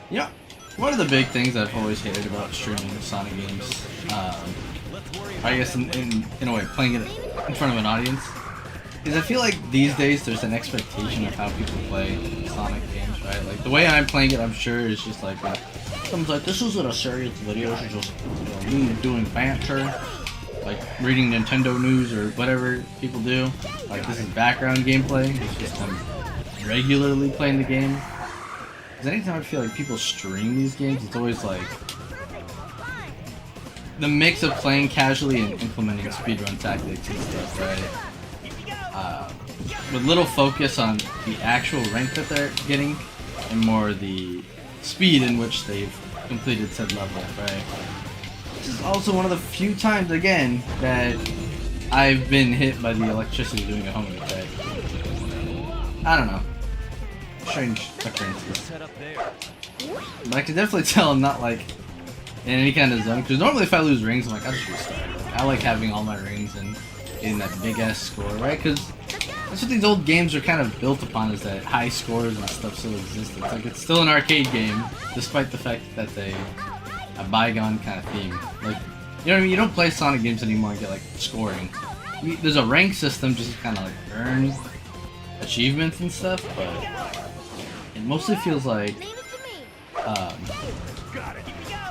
Yeah, one of the big things I've always hated about streaming Sonic games, I guess in a way, playing it in front of an audience, is I feel like these days there's an expectation of how people play Sonic games, right? Like, the way I'm playing it, I'm sure, is just like, someone's like, this isn't a serious video, it's just, you know, me doing banter, like reading Nintendo news or whatever people do. Like, this is background gameplay, it's just them regularly playing the game. Because anytime I feel like people stream these games, it's always like the mix of playing casually and implementing speedrun tactics and stuff, right? With little focus on the actual rank that they're getting and more the speed in which they've completed said level, right? This is also one of the few times, again, that I've been hit by the electricity doing a homing attack. I don't know. Strange occurrences.
Set up there.
But I can definitely tell I'm not like in any kind of zone, because normally if I lose rings, I'm like, I'll just restart. Like, I like having all my rings and getting that big ass score, right? Because that's what these old games are kind of built upon, is that high scores and stuff still exist. It's like it's still an arcade game, despite the fact that they a bygone kind of theme. Like, you know what I mean? You don't play Sonic games anymore and get like scoring. There's a rank system just to kind of like earn achievements and stuff, but it mostly feels like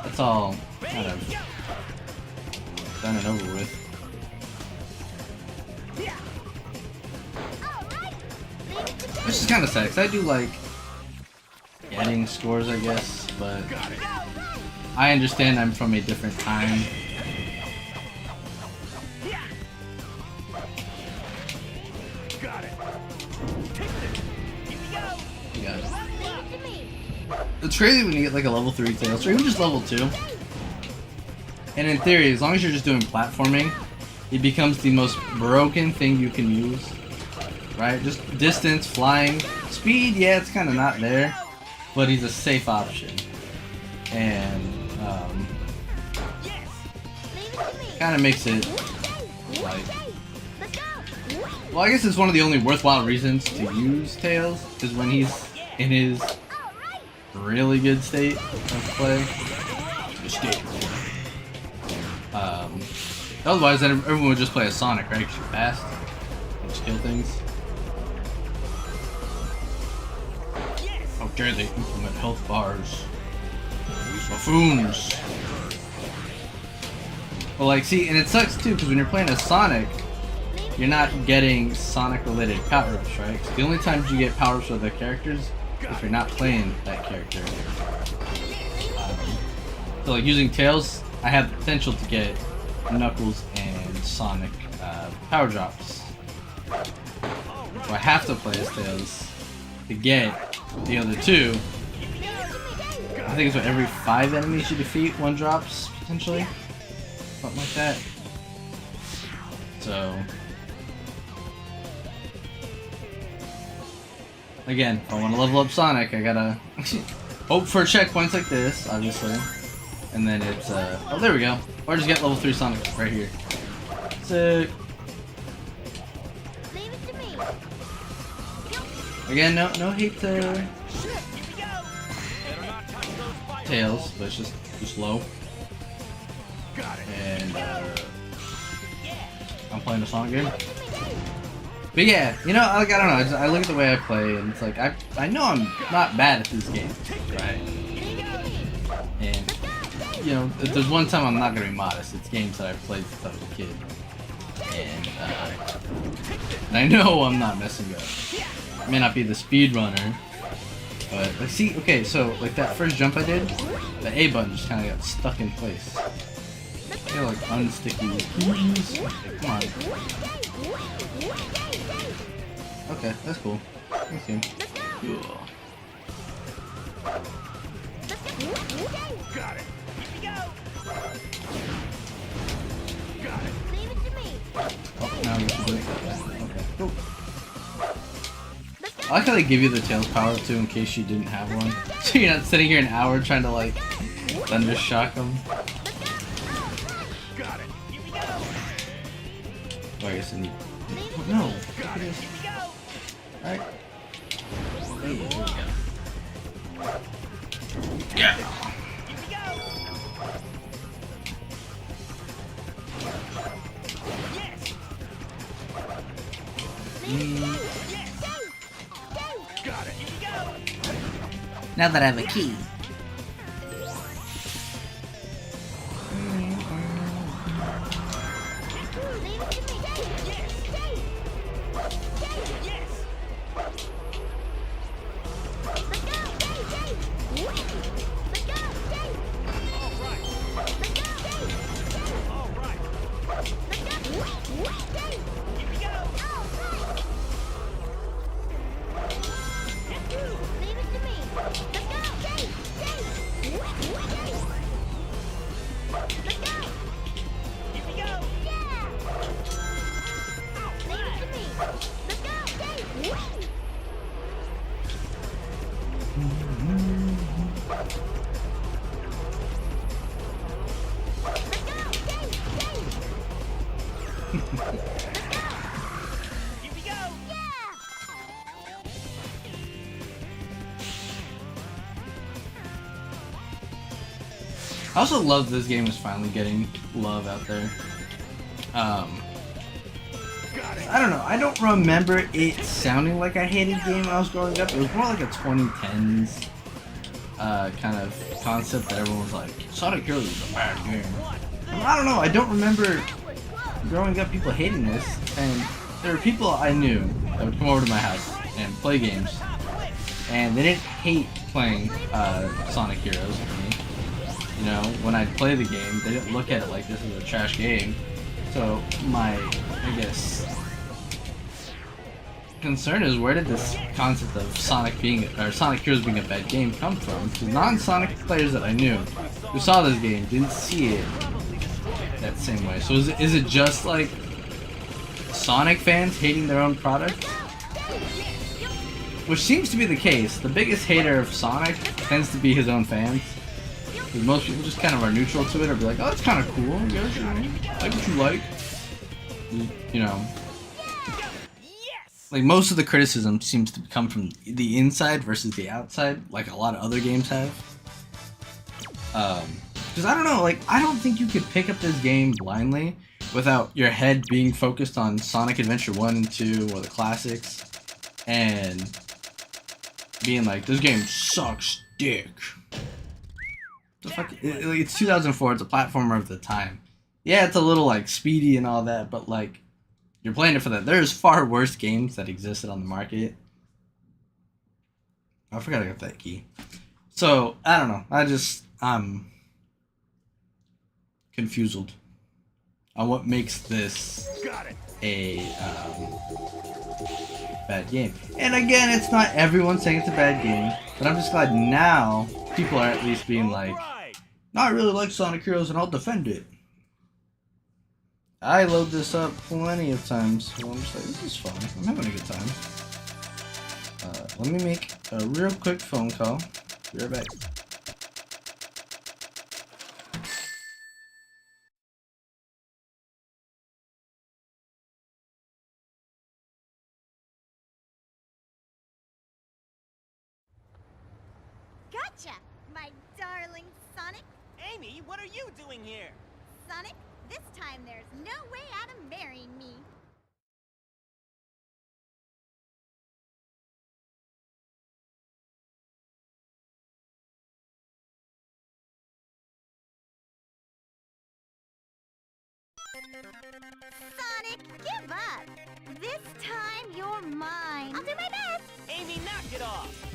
that's all kind of done and over with. Which is kind of sad, because I do like getting scores, I guess, but I understand I'm from a different time.
Got it.
Yeah. It's crazy when you get like a level 3 Tails, or even just level 2. And in theory, as long as you're just doing platforming, it becomes the most broken thing you can use. Right? Just distance, flying, speed, yeah, it's kind of not there, but he's a safe option. And kind of makes it like, well, I guess it's one of the only worthwhile reasons to use Tails, is when he's in his really good state of play. Otherwise, then everyone would just play as Sonic, right? Because you're fast, you just kill things. Oh dare they implement health bars? Buffoons. Well, like, see, and it sucks too, because when you're playing as Sonic, you're not getting Sonic-related power-ups, right? 'Cause the only times you get power-ups with the characters is if you're not playing that character. So, like, using Tails, I have the potential to get Knuckles and Sonic power drops. So I have to play as Tails to get the other two. I think it's what, every 5 enemies you defeat, 1 drops, potentially. Something like that. So, again, if I want to level up Sonic, I gotta hope for checkpoints like this, obviously. And then it's, oh, there we go. Or just get level 3 Sonic right here. Sick.
Leave it to me.
Again, no hate to Tails, but it's just low. And I'm playing a Sonic game. But yeah, you know, like, I don't know. I look at the way I play, and it's like I know I'm not bad at this game, right? And you know, if there's one time I'm not gonna be modest, it's games that I've played since I was a kid, and I know I'm not messing up. I may not be the speed runner, but like, see, okay, so like that first jump I did, the A button just kind of got stuck in place. They're like unsticky. Come on. Okay, that's cool. Thanks, game.
Got it.
Leave it to me.
Oh, now we can do it that way. Okay, cool. I like how they give you the Tails power too in case you didn't have one. So you're not sitting here an hour trying to like thunder shock them.
Got it.
Oh, I guess I need. Oh, no. Look at this. Alright. Hey, there we go. Yeah.
Got it.
Now that I have a key. I also love this game is finally getting love out there. I don't know, I don't remember it sounding like a hated game when I was growing up. It was more like a 2010s kind of concept that everyone was like, Sonic Heroes is a bad game. And I don't know, I don't remember growing up people hating this, and there were people I knew that would come over to my house and play games, and they didn't hate playing Sonic Heroes with me. You know, when I'd play the game, they didn't look at it like this is a trash game. So my, I guess, concern is, where did this concept of Sonic Heroes being a bad game come from? Because non-Sonic players that I knew who saw this game didn't see it that same way. So is it just like Sonic fans hating their own product? Which seems to be the case. The biggest hater of Sonic tends to be his own fans. Because most people just kind of are neutral to it, or be like, oh, that's kind of cool, I guess, you know, like what you like. You know. Like, most of the criticism seems to come from the inside versus the outside, like a lot of other games have. Because I don't know, like, I don't think you could pick up this game blindly without your head being focused on Sonic Adventure 1 and 2, or the classics, and being like, this game sucks dick. The fuck, it's 2004, it's a platformer of the time. Yeah, it's a little like speedy and all that, but like, you're playing it for that. There's far worse games that existed on the market. I forgot I got that key. So, I don't know. I'm confused on what makes this
Got it.
a bad game. And again, it's not everyone saying it's a bad game, but I'm just glad now people are at least being like,
Right.
no, I really like Sonic Heroes and I'll defend it. I load this up plenty of times, so I'm just like, this is fun. I'm having a good time. Let me make a real quick phone call. Be right back.
Gotcha, my darling Sonic.
Amy, what are you doing here?
Sonic, this time there's no way out of marrying me. Sonic, give up. This time you're mine. I'll do my best.
Amy, knock it off!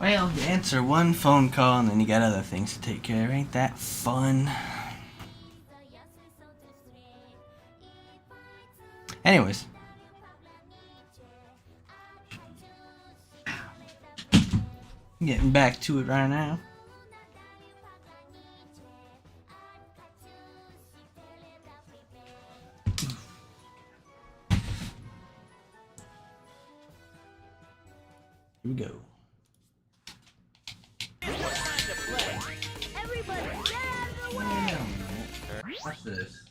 Well, you answer one phone call and then you got other things to take care of. Ain't that fun? Anyways. Getting back to it right now. Here we go.
Everybody, get out of the way!
Watch this.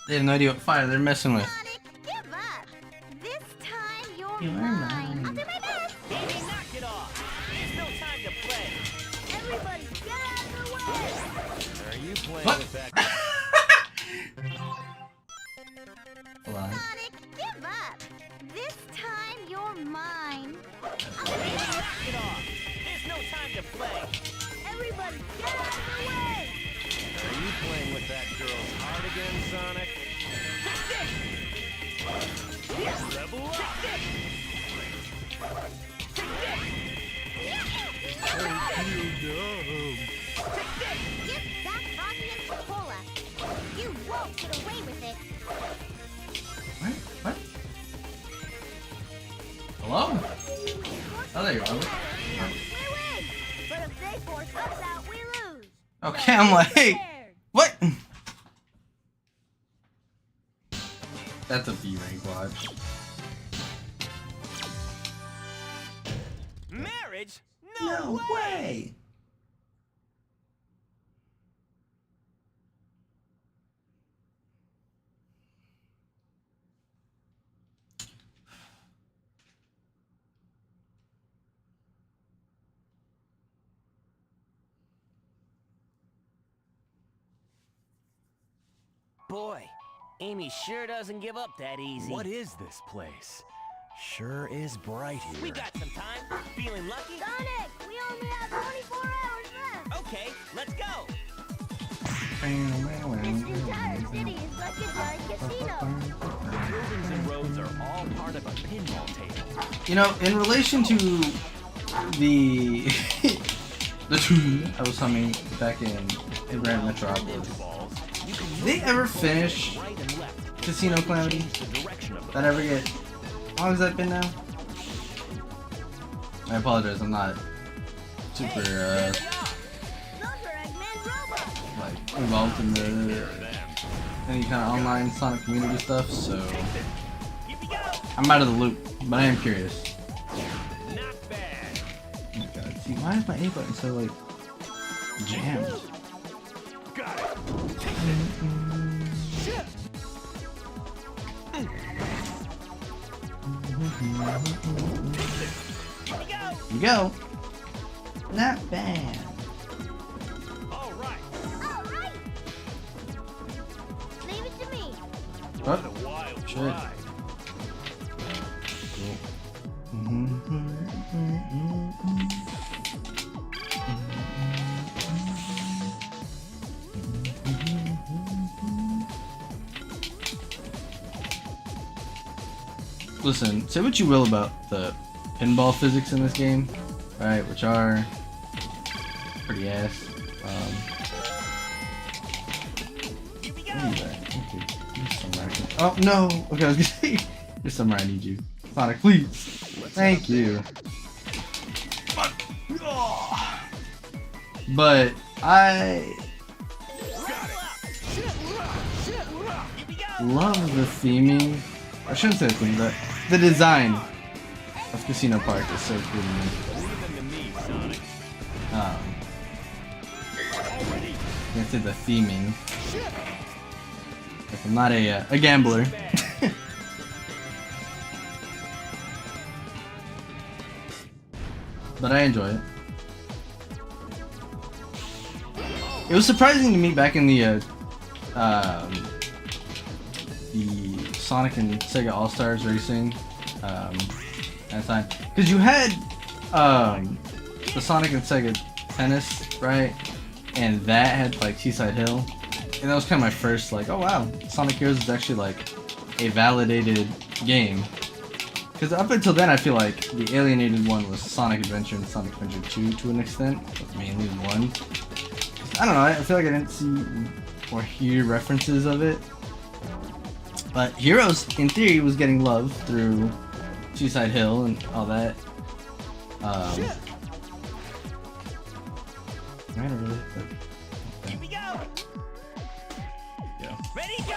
They have no idea what fire they're messing with.
Sonic, give up! This time you're
You're
mine!
mine.
I'll do my best!
Baby, knock it off. There's no time to play.
Everybody, get out of the way!
Are you playing
What?
with that?
Hold on.
Sonic, give up! This time you're mine!
Baby, knock it off. There's no time to play.
Everybody, get out of the way!
Are you playing with that girl's heart again, Sonic?
Level up.
Give back Frosty and Cola! You won't get away with it!
What? What? Hello? Oh, there you are.
We win! But if they force us out, we lose!
Okay, I'm like, hey, what? That's a B rank watch.
Marriage? No,
way!
Boy, Amy sure doesn't give up that easy.
What is this place? Sure is bright here.
We got some time. Feeling lucky?
Sonic, we only have 24 hours left!
Okay, let's go.
This entire city is like a giant casino!
Buildings and roads are all part of a pinball table.
You know, in relation to the the tune I was humming back in Grand Metropolis, did they ever finish
Right and left.
Casino Calamity?
The direction of the
That ever get? How long has that been now? I apologize, I'm not super
Those are Eggman robots!
like involved in the any kind of online Sonic community stuff, so
Here we go.
I'm out of the loop. But I am curious.
Not bad.
Oh my god, see, why is my A button so like jammed?
Got it.
Here we go.
Here we go. Not bad.
All right.
Alright! Leave it to me!
What?
What a wild
Shit.
ride.
Listen, say what you will about the pinball physics in this game, right? Which are pretty ass.
Here we go.
What is that? Okay, here's somewhere I can- oh no! Okay, I was gonna say, here's somewhere I need you, Sonic, please. Thank you. But I
Here we go.
love the theming. I shouldn't say the theme, but the design of Casino Park is so cool to me.
Leave them to me, Sonic.
I can't say the theming. Like, I'm not a gambler. But I enjoy it. It was surprising to me back in the Sonic and Sega All-Stars Racing at the time, because you had the Sonic and Sega Tennis, right? And that had like Seaside Hill, and that was kind of my first like, oh wow, Sonic Heroes is actually like a validated game. Because up until then, I feel like the alienated one was Sonic Adventure and Sonic Adventure 2 to an extent, but mainly one. I don't know, I feel like I didn't see or hear references of it. But Heroes, in theory, was getting love through Seaside Hill and all that. I don't really.
Here we go.
Yeah.
Ready, go.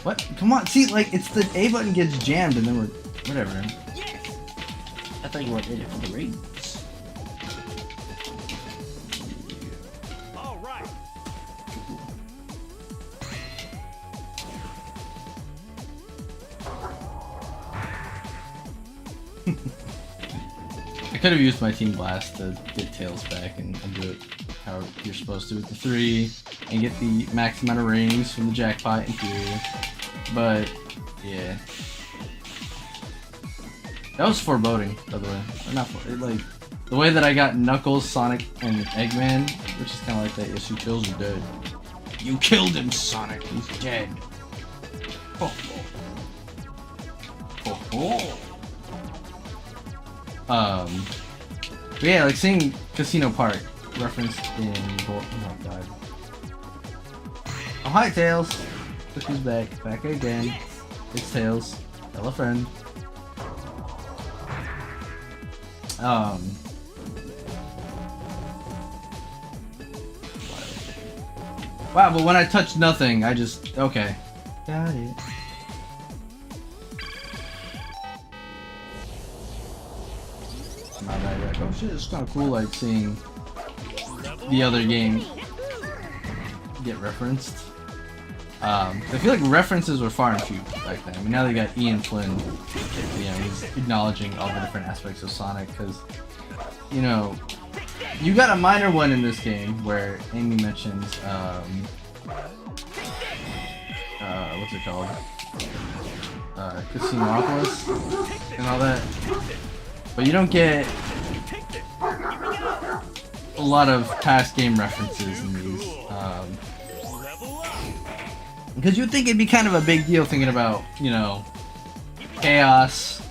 What? Come on, see, like, it's the A button gets jammed and then we're. Whatever.
Yes.
I thought you wanted it for the rings.
All right.
I could have used my Team Blast to get Tails back and do it how you're supposed to with the 3 and get the max amount of rings from the jackpot in theory. But, yeah. That was foreboding, by the way. Or not like, the way that I got Knuckles, Sonic, and Eggman, which is kind of like that. Yes, you kills are dead. You killed him, Sonic. He's dead. Oh, oh. Oh, oh. But yeah, like seeing Casino Park referenced in. Oh my god. Oh, hi, Tails. Look who's back. Back again. It's Tails. Tell a friend. Wow, but when I touch nothing, I just. Okay. Got it. Not that yet. Oh shit, it's kind of cool, like seeing the other game get referenced. I feel like references were far and few back then. I mean, now they got Ian Flynn, you know, he's acknowledging all the different aspects of Sonic, because, you know, you got a minor one in this game where Amy mentions, what's it called? Casinopolis and all that. But you don't get a lot of past game references in these. Because you'd think it'd be kind of a big deal thinking about, you know, Chaos,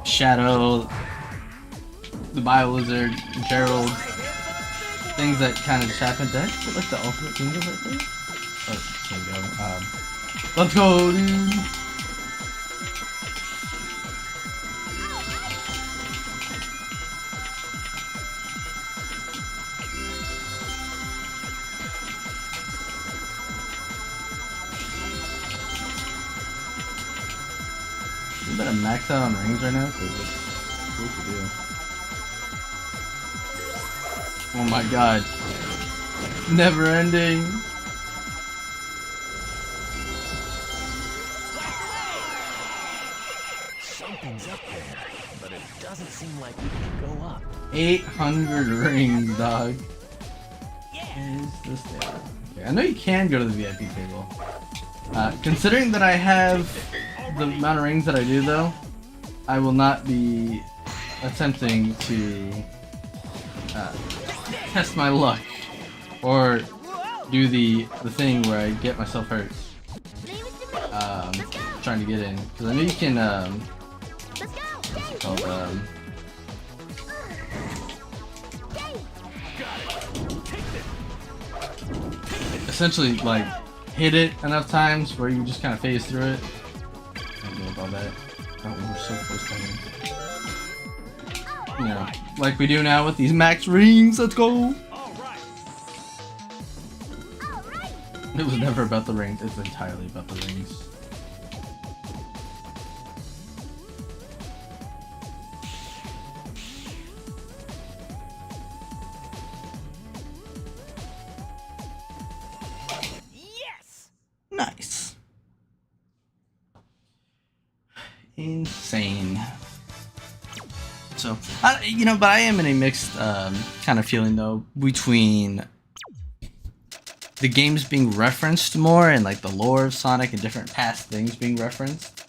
Shadow, the Bio-Lizard, Gerald, things that kind of just happened. Did I put like the ultimate Kingo right there? Oh, Kingo. Let's go, dude! You better max out on rings right now, because it's cool to do. Oh my god. Never ending.
Something's up there, but it doesn't seem like we can go up.
800 rings, dog. Is this there? Okay, I know you can go to the VIP table. Considering that I have the amount of rings that I do, though, I will not be attempting to test my luck or do the thing where I get myself hurt trying to get in, because I know you can what's it called, essentially like hit it enough times where you just kind of phase through it. I don't know about that. Oh, we're so close to him. You know, like we do now with these max rings. Let's go. It was never about the rings. It's entirely about the rings.
Yes.
Nice. Insane. So, you know, but I am in a mixed kind of feeling though between the games being referenced more and like the lore of Sonic and different past things being referenced,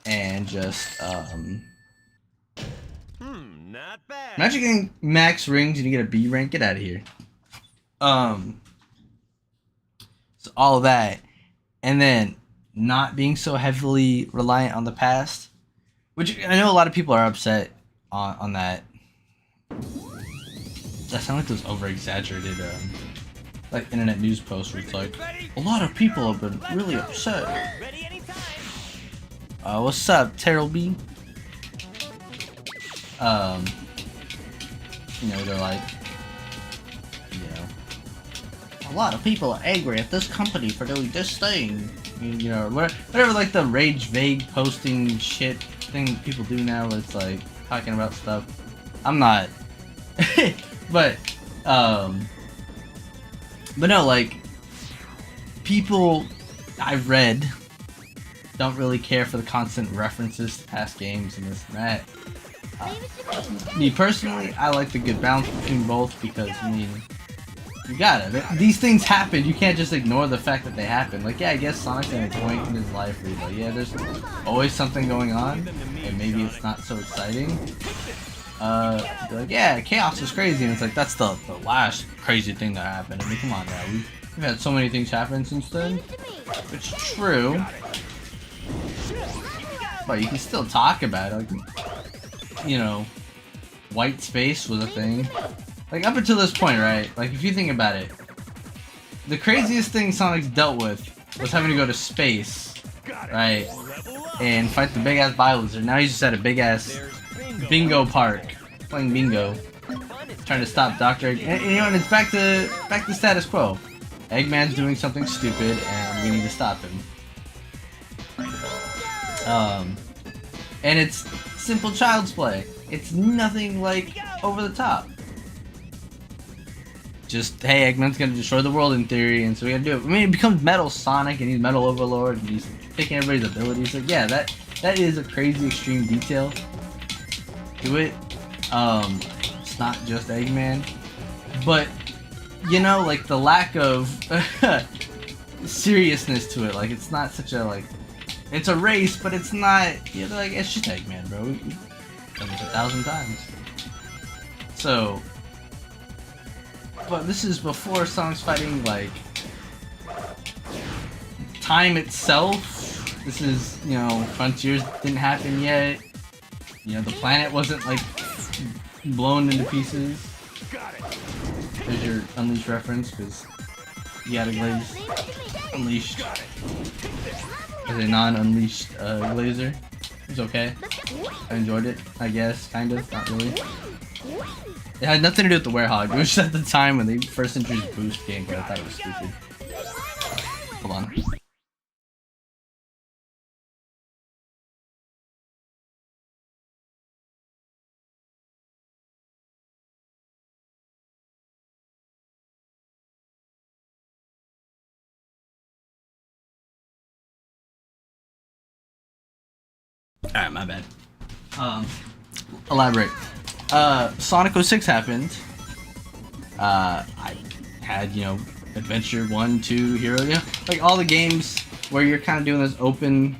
and just
Not bad.
imagine getting max rings and you get a B rank. Get out of here. So all of that, and then not being so heavily reliant on the past, Which I know a lot of people are upset on that. That sound like those over-exaggerated like internet news posts where it's like a lot of people have been really upset.
Ready anytime.
What's up, Terrell B? You know, they're like, you know, a lot of people are angry at this company for doing this thing. You know, whatever, like the rage vague posting shit thing people do now. It's like talking about stuff. I'm not, but no, like people I've read don't really care for the constant references to past games and this and that. Me personally, I like the good balance between both because, I mean, you gotta. These things happen. You can't just ignore the fact that they happen. Like, yeah, I guess Sonic's at a point in his life where he's like, yeah, there's always something going on, and maybe it's not so exciting. Be like, yeah, chaos is crazy, and it's like, that's the last crazy thing that happened. I mean, come on now. We've had so many things happen since then. It's true. But you can still talk about it. Like, you know, white space was a thing. Like, up until this point, right? Like, if you think about it, the craziest thing Sonic's dealt with was having to go to space, right? And fight the big-ass Bi-Lizard. Now he's just at a big-ass bingo park, playing bingo, trying to stop Dr. Egg. And, you know, and it's back to status quo. Eggman's doing something stupid, and we need to stop him. And it's simple child's play. It's nothing like over the top. Just, hey, Eggman's gonna destroy the world in theory, and so we gotta do it. I mean, it becomes Metal Sonic, and he's Metal Overlord, and he's picking everybody's abilities. Like, yeah, that is a crazy extreme detail to it. It's not just Eggman, but you know, like the lack of seriousness to it. Like, it's not such a like. It's a race, but it's not, you know, like, it's just Eggman, bro. We've done this 1,000 times. So, but this is before Sonic's fighting, like, time itself. This is, you know, Frontiers didn't happen yet. You know, the planet wasn't, like, blown into pieces. There's your Unleashed reference, because you gotta glaze Unleashed. As a non-unleashed laser. It was okay. I enjoyed it, I guess, kind of, not really. It had nothing to do with the Werehog. It was just at the time when they first introduced boost gameplay. I thought it was stupid. Hold on. Alright, my bad. Elaborate. Sonic 06 happened. I had, you know, Adventure 1, 2, Hero, you know, like all the games where you're kind of doing this open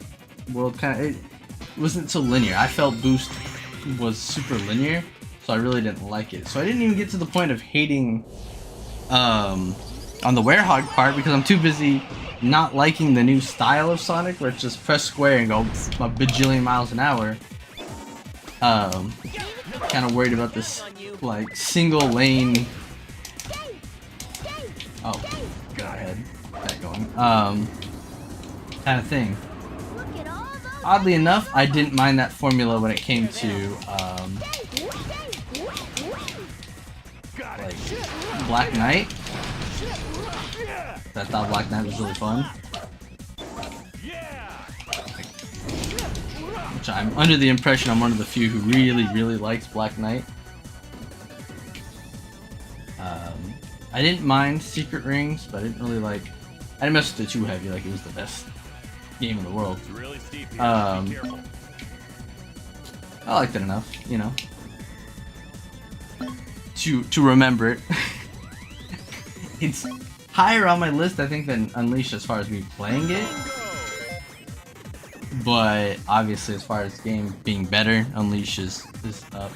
world kind of, it wasn't so linear. I felt Boost was super linear, so I really didn't like it. So I didn't even get to the point of hating on the Werehog part because I'm too busy not liking the new style of Sonic where it's just press square and go a bajillion miles an hour. Kind of worried about this like single lane. Oh, go ahead, that going. Kind of thing. Oddly enough, I didn't mind that formula when it came to like Black Knight. I thought Black Knight was really fun. Which I'm under the impression I'm one of the few who really likes Black Knight. I didn't mind Secret Rings, but I didn't really like. I didn't mess with it too heavy. Like it was the best game in the world. I liked it enough, you know, to remember it. It's higher on my list, I think, than Unleashed as far as me playing it. But obviously, as far as the game being better, Unleashed is up.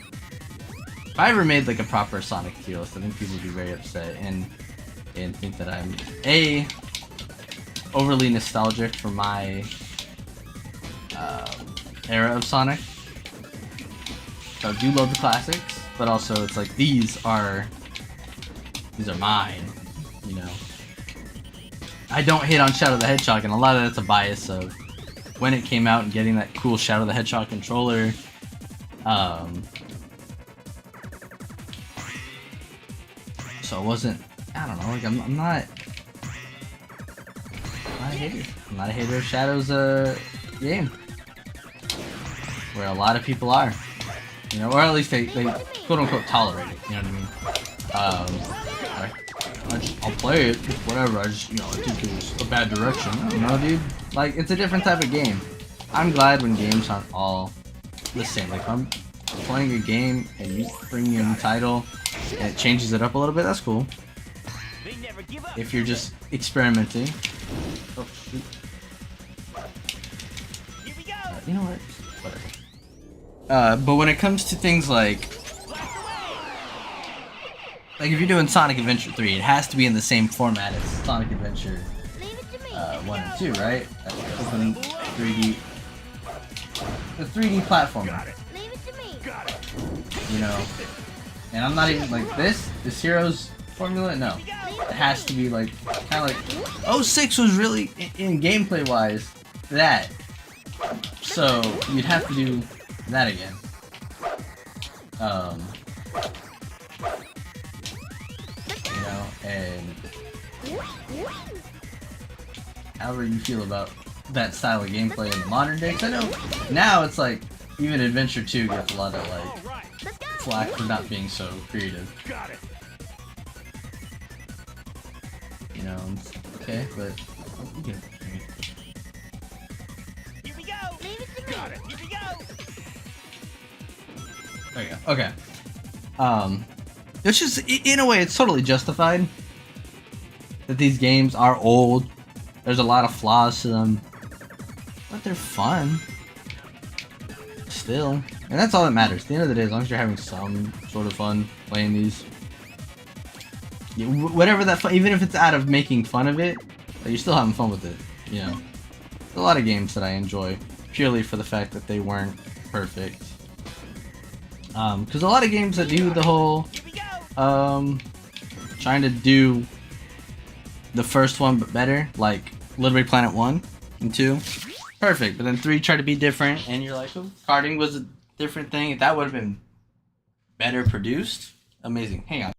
If I ever made like a proper Sonic tier list, I think people would be very upset and think that I'm overly nostalgic for my era of Sonic. So I do love the classics, but also it's like these are mine, you know. I don't hate on Shadow the Hedgehog, and a lot of that's a bias of when it came out and getting that cool Shadow the Hedgehog controller. So it wasn't, I don't know, like I'm not a hater. I'm not a hater of Shadow's game. Where a lot of people are. You know, or at least they quote unquote tolerate it, you know what I mean? I'll play it, whatever, I think it was a bad direction. You know, dude? Like, it's a different type of game. I'm glad when games aren't all the same. Like, if I'm playing a game and you bring me a new title and it changes it up a little bit, that's cool.
They never give up.
If you're just experimenting. Oh, shoot.
Here we go.
You know what? Whatever. But when it comes to things like if you're doing Sonic Adventure 3, it has to be in the same format as Sonic Adventure
Leave it to me.
1 and 2, right? Open 3D, the 3D platformer,
Leave it to me.
you know. And I'm not even like this Heroes formula. No, it has to be like kind of like 06 was really in gameplay wise that. So you'd have to do that again. You know, and however you feel about that style of gameplay in the modern day. 'Cause I know now it's like even Adventure 2 gets a lot of like
All right.
flack for not being so creative.
Got it.
You know, okay, but you can.
Here we go.
Leave it to me.
Got it.
Here we go.
There you go. Okay. It's just in a way it's totally justified that these games are old. There's a lot of flaws to them, but they're fun still, and that's all that matters. At the end of the day, as long as you're having some sort of fun playing these, whatever that fun, even if it's out of making fun of it, you're still having fun with it. You know, there's a lot of games that I enjoy purely for the fact that they weren't perfect. Because a lot of games that do the whole
Here we go.
trying to do the first one but better, like Little Big Planet 1 and 2, perfect, but then 3 tried to be different, and you're like, oh, karting was a different thing. If that would have been better produced, amazing. Hang on.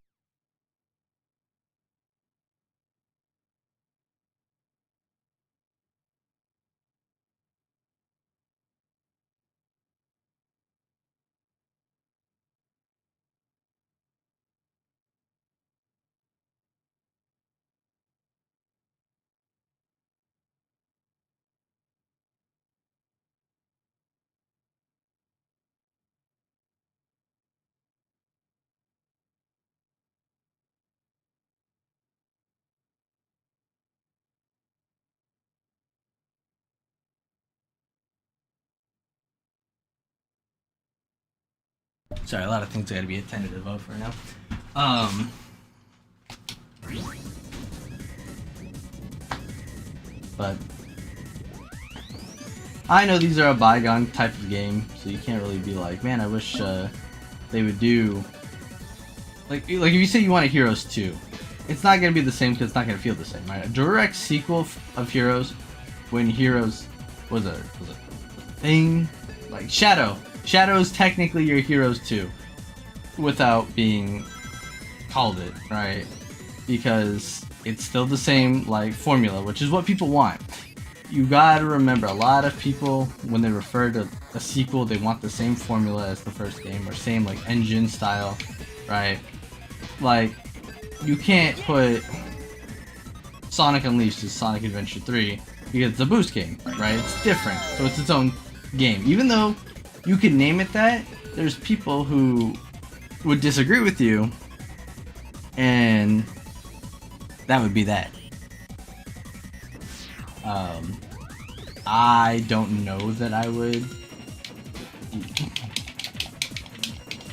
Sorry, a lot of things I gotta be attentive of right now. But I know these are a bygone type of game, so you can't really be like, man, I wish they would do like if you say you want a Heroes 2, it's not gonna be the same because it's not gonna feel the same, right? A direct sequel of Heroes, when Heroes was a thing, like Shadow's technically your Heroes 2 without being called it, right? Because it's still the same like formula, which is what people want. You gotta remember, a lot of people, when they refer to a sequel, they want the same formula as the first game, or same like engine style, right? Like, you can't put Sonic Unleashed as Sonic Adventure 3 because it's a boost game, right? It's different, so it's its own game. Even though you can name it that, there's people who would disagree with you, and that would be that. I don't know that I would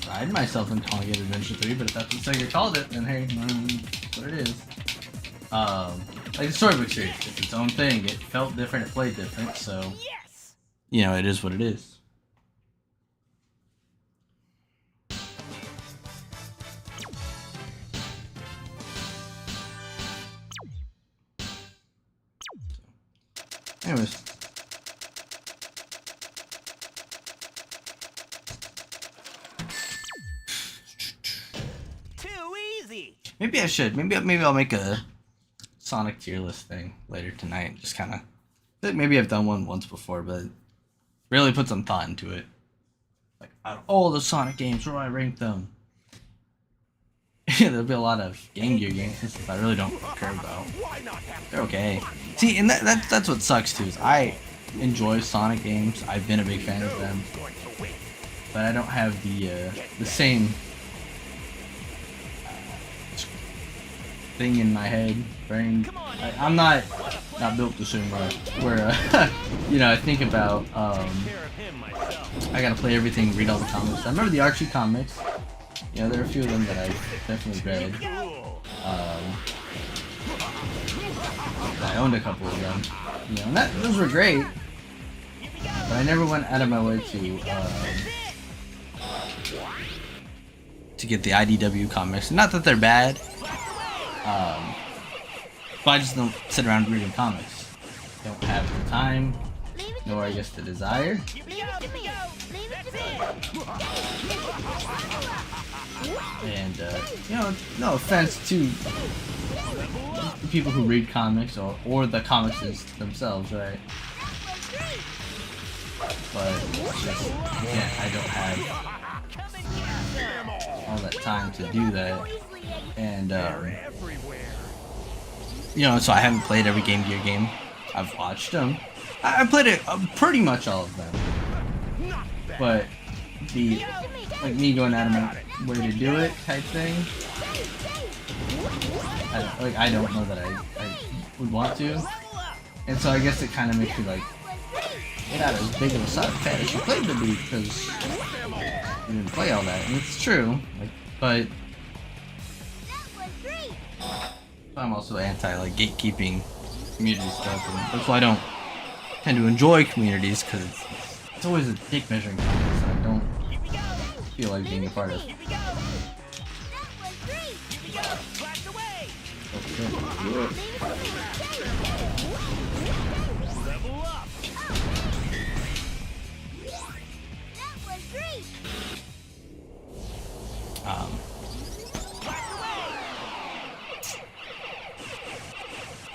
pride myself in calling it Adventure 3, but if that's what Sega called it, then hey, that's what it is. Like the Storybook series, it's its own thing. It felt different, it played different, so
Yes.
you know, it is what it is. Anyways.
Too easy.
Maybe I should. Maybe I'll make a Sonic tier list thing later tonight. Just kind of. Maybe I've done one once before, but really put some thought into it. Like, out of all the Sonic games, where do I rank them? There'll be a lot of Game Gear games and stuff I really don't care about. They're okay. See, and that's what sucks too, is I enjoy Sonic games. I've been a big fan of them. But I don't have the same thing in my head, brain. I'm not built the same way. Where, you know, I think about, I gotta play everything, read all the comics. I remember the Archie comics. You know, there are a few of them that I definitely read. I owned a couple of them. You know, and those were great. But I never went out of my way to get the IDW comics. Not that they're bad. But I just don't sit around reading comics. Don't have the time, nor I guess the desire. And you know, no offense to the people who read comics or the comics themselves, right? But it's just, yeah, I don't have all that time to do that. And you know, so I haven't played every Game Gear game. I've watched them. I played it pretty much all of them. But like me going out of my way to do it type thing, I don't know that I would want to. And so I guess it kind of makes me like, you're not as big of a Sonic fan as you claim to be because you didn't play all that. And it's true, like, but I'm also anti like gatekeeping community stuff, and that's why I don't tend to enjoy communities, because it's always a dick measuring contest that I don't feel like being a part of.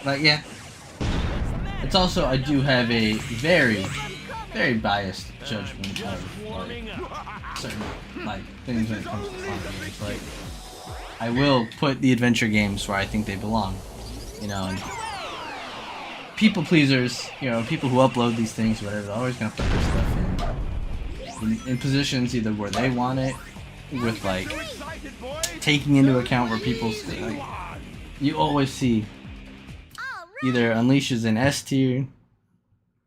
But yeah, it's also, I do have a very, very biased judgment of like certain like things when it comes to fun games. Like, I will put the adventure games where I think they belong, you know. And people pleasers, you know, people who upload these things, whatever, they're always gonna put their stuff in positions either where they want it, with like taking into account where people like, you always see either Unleashes in S tier,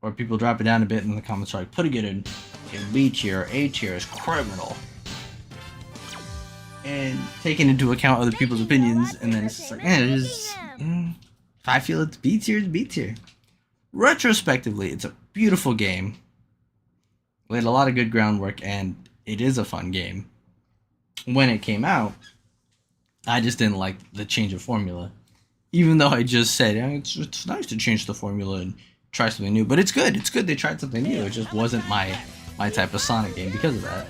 or people drop it down a bit in the comments like, putting it in B tier or A tier is criminal. And taking into account other people's opinions, and then it's just like, it is. If I feel it's B tier, it's B tier. Retrospectively, it's a beautiful game. Laid a lot of good groundwork, and it is a fun game. When it came out, I just didn't like the change of formula. Even though I just said, it's nice to change the formula and try something new. But it's good. It's good they tried something new. It just wasn't my type of Sonic game because of that.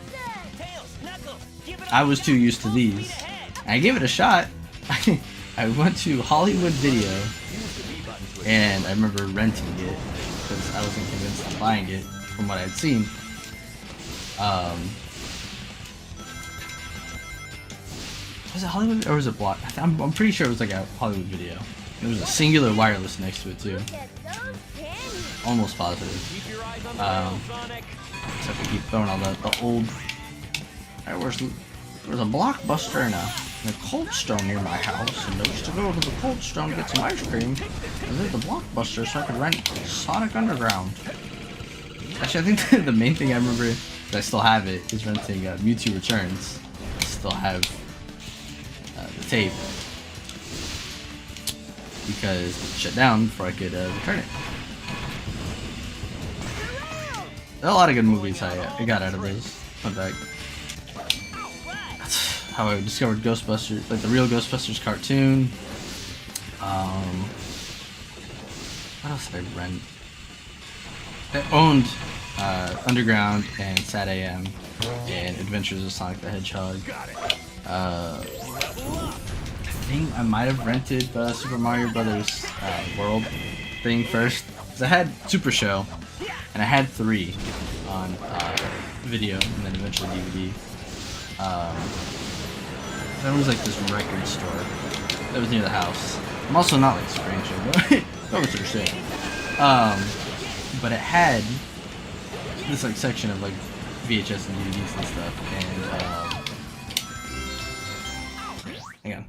I was too used to these. I gave it a shot. I went to Hollywood Video, and I remember renting it because I wasn't convinced on buying it from what I'd seen. Was it Hollywood or was it Block? I'm pretty sure it was like a Hollywood Video. There was a singular wireless next to it too. Almost positive. Except we keep throwing all the old. Alright, there's a Blockbuster and a Cold Stone near my house, and I used to go to the Cold Stone to get some ice cream, and there's the Blockbuster so I could rent Sonic Underground. Actually, I think the main thing I remember that I still have it is renting Mewtwo Returns. I still have the tape because it shut down before I could return it. There are a lot of good movies I got out of this. Went back. That's how I discovered Ghostbusters, like the real Ghostbusters cartoon. What else did I rent? owned Underground and Sat AM and Adventures of Sonic the Hedgehog. I think I might have rented the Super Mario Brothers World thing first. 'Cause I had Super Show, and I had 3 on video, and then eventually DVD. There was like this record store that was near the house. I'm also not like Spring Show, but that was sort of shit. But it had this like section of like VHS and DVDs and stuff, and hang on.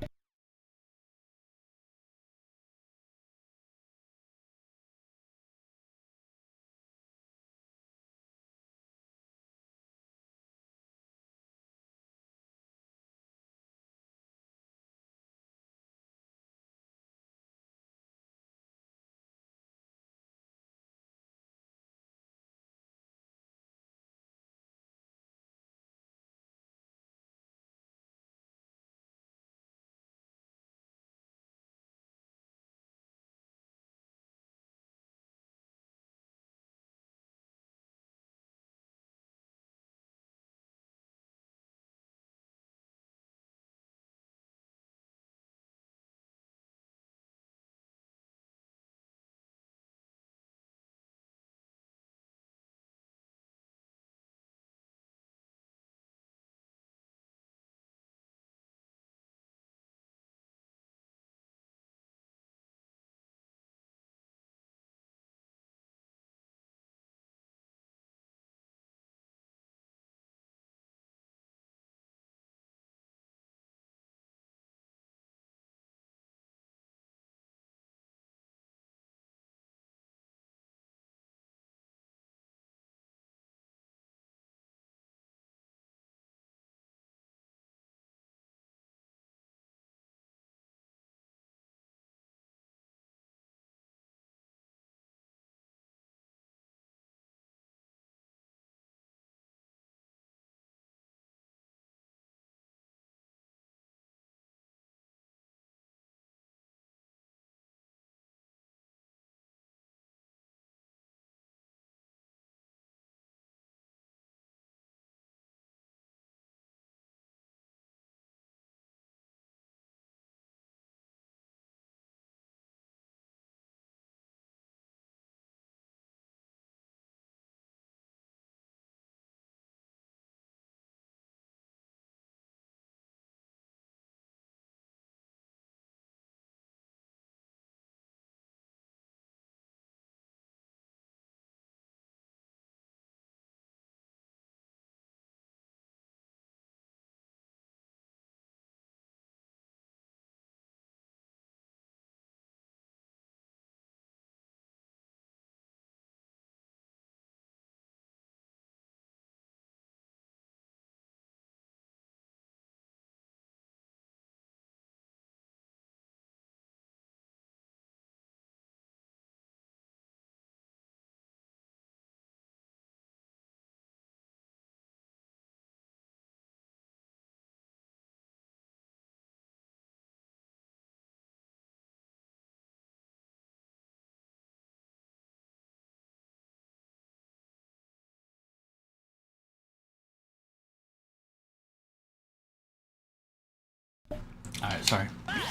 Alright, sorry.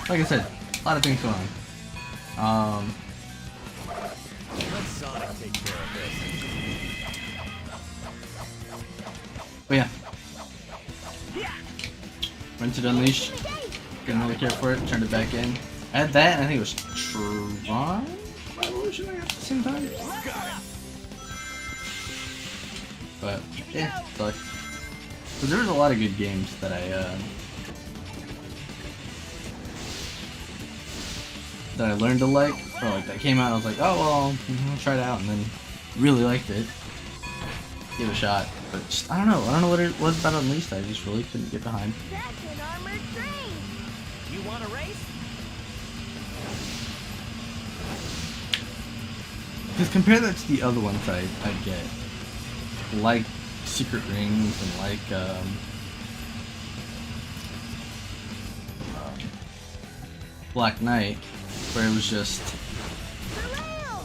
Like I said, a lot of things going on.
Let Sonic take care of this.
But yeah. Rented Unleashed. Didn't really care for it. Turned it back in. I had that, and I think it was Tron Revolution at the same time. But yeah, so like, because there was a lot of good games that I learned to like, or like that came out. And I was like, oh well, I'll try it out, and then really liked it. Give it a shot, but just, I don't know what it was about Unleashed. I just really couldn't get behind.
That's an armored train.
You want a race?
Because compare that to the other ones I get, like Secret Rings and like Black Knight, where it was just
The rail.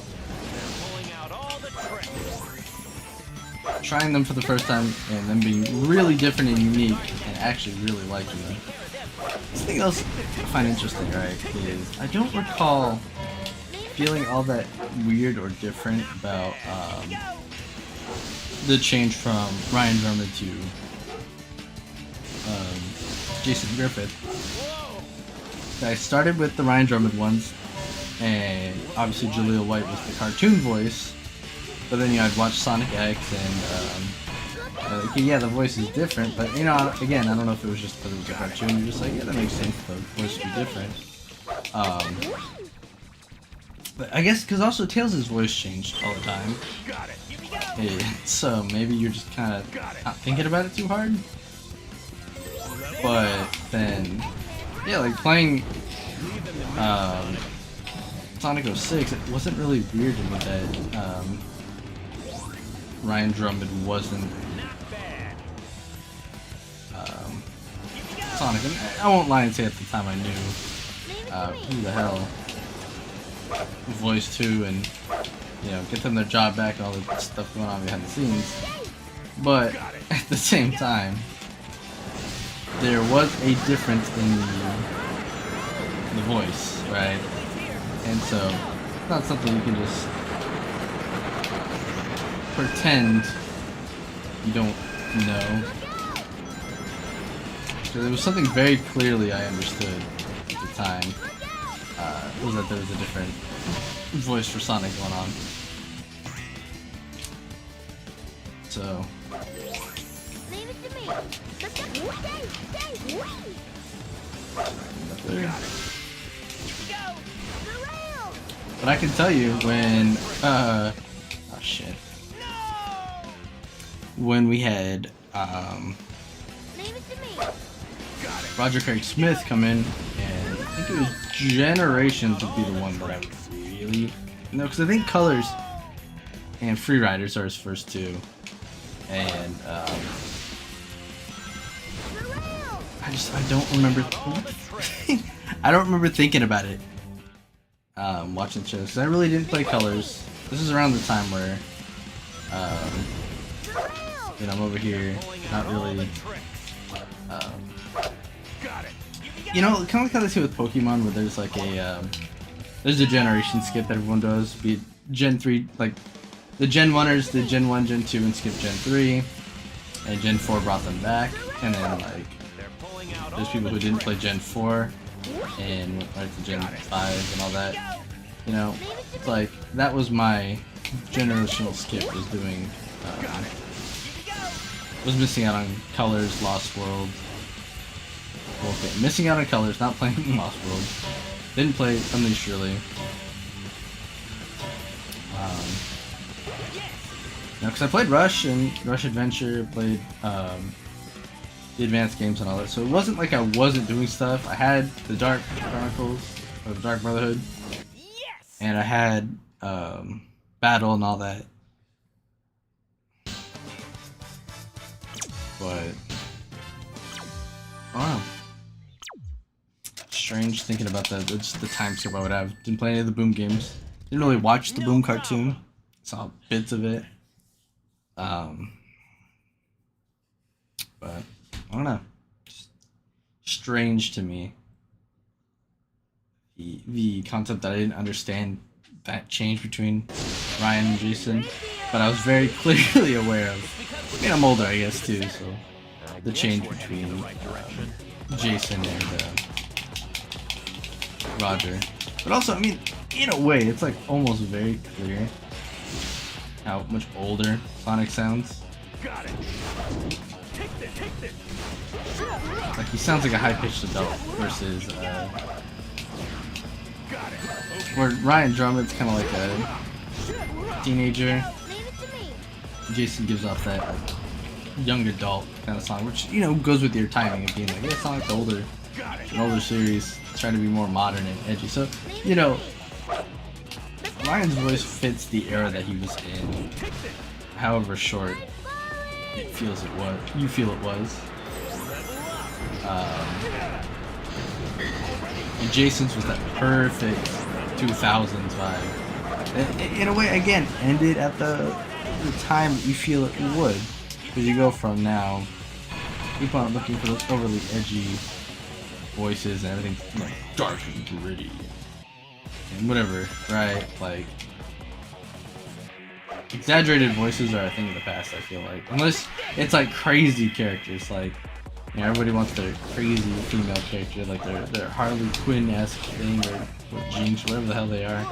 They're pulling out all the tricks.
trying them for the first time and them being really different and unique and actually really liking them. Something else I find interesting, right, is I don't recall feeling all that weird or different about the change from Ryan Drummond to Jason Griffith. I started with the Ryan Drummond ones, and obviously Jaleel White was the cartoon voice, but then I'd watch Sonic X and yeah, the voice is different, but you know, again, I don't know if it was just because it was a cartoon. You're just like, yeah, that makes sense. The voice would be different. But I guess because also Tails' voice changed all the time. So maybe you're just kind of not thinking about it too hard. But then, yeah, like playing Sonic 06, it wasn't really weird to me that Ryan Drummond wasn't Sonic. And I won't lie and say at the time I knew who the hell voice 2 and, you know, get them their job back and all the stuff going on behind the scenes. But at the same time, there was a difference in the voice, right? And so it's not something you can just pretend you don't know. So there was something very clearly I understood at the time. Was that there was a different voice for Sonic going on. So
Leave it to me.
but I can tell you when oh shit. When we had
Leave it to me.
Roger Craig Smith come in, and I think it was Generations would be the one that I would really because I think Colors and Free Riders are his first two, and I don't remember I don't remember thinking about it watching the show because I really didn't play Colors. This is around the time where you know, I'm over here not really you know, kind of like how they see with Pokemon, where there's like a there's a generation skip that everyone does, be it Gen 3, like the Gen 1ers did Gen 1, Gen 2, and skipped Gen 3, and Gen 4 brought them back, and then like there's people who didn't play Gen 4 and went right to Gen 5 and all that. You know, it's like that was my generational skip, was doing was missing out on Colors, Lost World. Okay, missing out on Colors, not playing Lost World. Didn't play Unleashed really. No, because I played Rush and Rush Adventure, played the advanced games and all that, so it wasn't like I wasn't doing stuff. I had the Dark Chronicles, or the Dark Brotherhood, and I had Battle and all that. But I don't know. Strange thinking about that. Just the time skip I would have. Didn't play any of the Boom games. Didn't really watch the Boom cartoon. Saw bits of it. But I don't know. Just strange to me. The concept that I didn't understand that change between Ryan and Jason, but I was very clearly aware of. I mean, I'm older, I guess, too. So the change between Jason and Roger. But also, I mean, in a way, it's like almost very clear how much older Sonic sounds. Like he sounds like a high-pitched adult versus where Ryan Drummond's kind of like a teenager. Jason gives off that like, young adult kind of song, which, you know, goes with your timing of being like, yeah, Sonic's older, an older series, trying to be more modern and edgy. So, you know, Ryan's voice fits the era that he was in, however short it feels it was. You feel it was. And Jason's was that perfect 2000s vibe. In a way, again, ended at the the time that you feel it would. Because you go from now, keep on looking for those overly edgy voices and everything like dark and gritty and whatever, right? Like exaggerated voices are a thing of the past, I feel like. Unless it's like crazy characters, like you know, everybody wants their crazy female character, like their Harley Quinn-esque thing or Jinx, whatever the hell they are.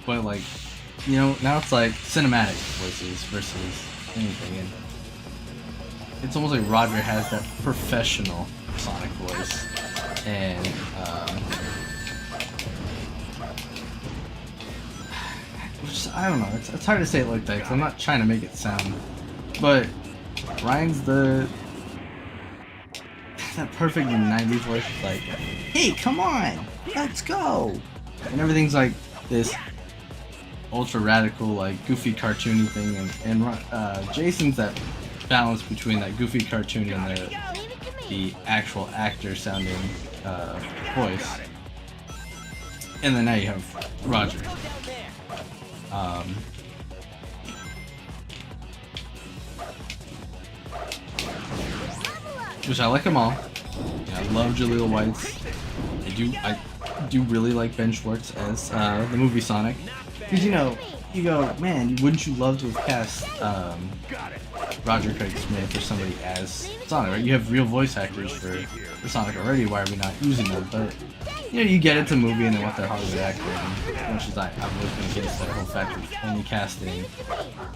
But like, you know, now it's like cinematic voices versus anything, and it's almost like Roger has that professional Sonic voice, and which, I don't know, it's hard to say it like that because I'm not trying to make it sound, but Ryan's that perfect 90s voice, like, hey, come on, let's go, and everything's like this ultra radical, like goofy cartoony thing, and Jason's that balance between that goofy cartoony and the actual actor sounding voice. And then now you have Roger. Which I like them all. Yeah, I love Jaleel White's. I do really like Ben Schwartz as the movie Sonic. Because you go, man, wouldn't you love to have cast Roger Craig Smith or somebody as Sonic, right? You have real voice actors for Sonic already, why are we not using them? But, you know, you get it's a movie and they want their Hollywood actor, and as much as I've always been against that whole fact of only casting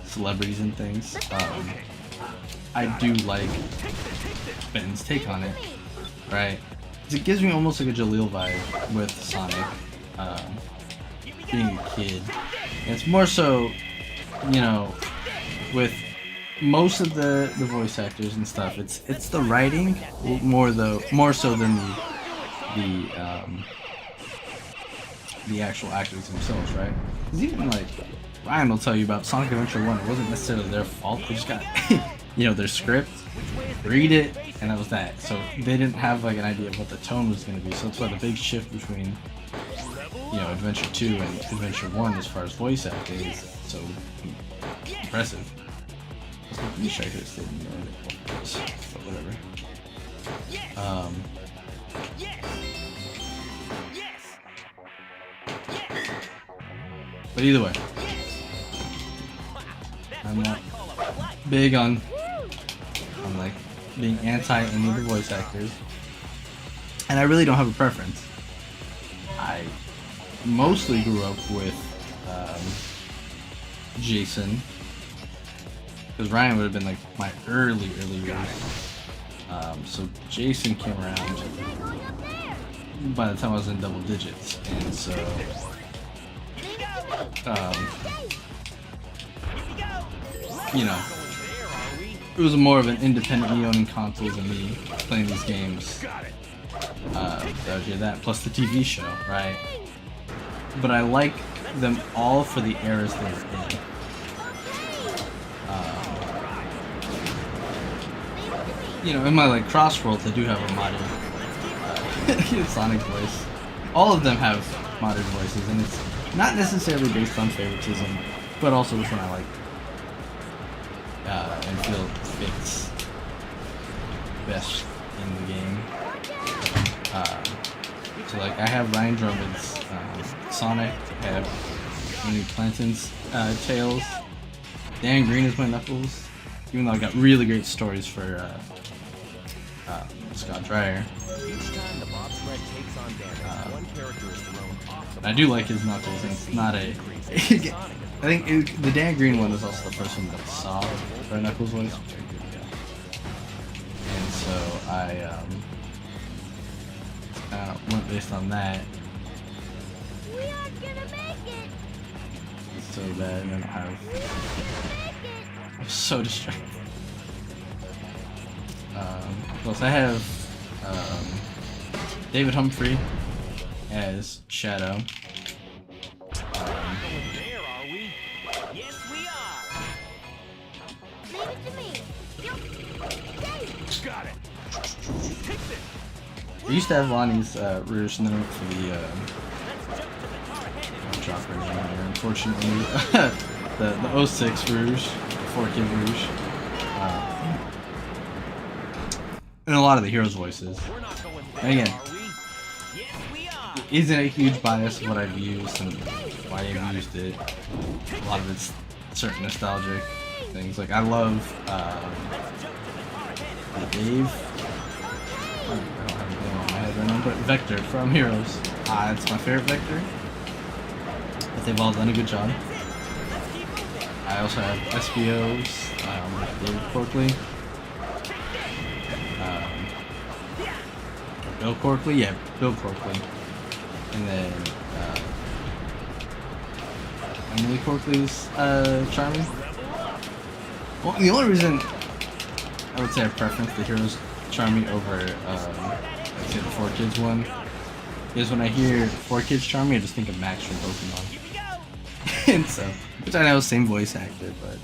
celebrities and things, I do like Ben's take on it, right? It gives me almost like a Jaleel vibe with Sonic, being a kid. And it's more so, you know, with most of the voice actors and stuff, it's the writing more so than the actual actors themselves, right? Because even like Ryan will tell you about Sonic Adventure 1, it wasn't necessarily their fault. They just got you know, their script, read it, and that was that. So they didn't have like an idea of what the tone was going to be. So that's why the big shift between, you know, Adventure 2 and Adventure 1 as far as voice acting is so impressive. I wish I could have stayed in the but whatever. But either way, I'm not big on like being anti any of the voice actors, and I really don't have a preference. I mostly grew up with Jason, because Ryan would have been like my early years. So Jason came around by the time I was in double digits, and so you know, it was more of an independent me owning consoles and me playing these games. That plus the TV show, right? But I like them all for the eras they were in. You know, in my like Crossworlds, I do have a modded Sonic voice. All of them have modded voices, and it's not necessarily based on favoritism, but also which one I like and feel fits best in the game. So like I have Ryan Drummond's Sonic, I have Amy Clanton's Tails, Dan Green is my Knuckles, even though I got really great stories for Scott Dreyer. I do like his Knuckles, and it's not a I think the Dan Green one was also the first one that I saw for Knuckles voice, which I did, yeah. And so I went based on that.
We are gonna make it.
It's so bad, and I don't have. I'm so distracted. Plus, I have David Humphrey as Shadow.
There are we? Yes, we are.
Leave it to me.
Got it. Take this.
I used to have Lonnie's Rouge note for the
Let's jump to the car ahead and
chopper name here. unfortunately, the 06 Rouge, 4K Rouge, and a lot of the heroes' voices.
We're not going
And
there,
again,
are we? Yes, we are.
isn't a huge bias of what I've used and why I've used it. A lot of it's certain nostalgic things. Like I love Dave. I don't have his name on my head right now, but Vector from Heroes. It's my favorite Vector. But they've all done a good job. I also have SBOs, David Corkley. Bill Corkley? Yeah, Bill Corkley. And then Emily Corkley's Charming. Well, the only reason I would say I preference the Heroes Charming over I'd say the 4Kids one is when I hear 4Kids Charming, I just think of Max from Pokemon. And so, which I know is same voice actor, but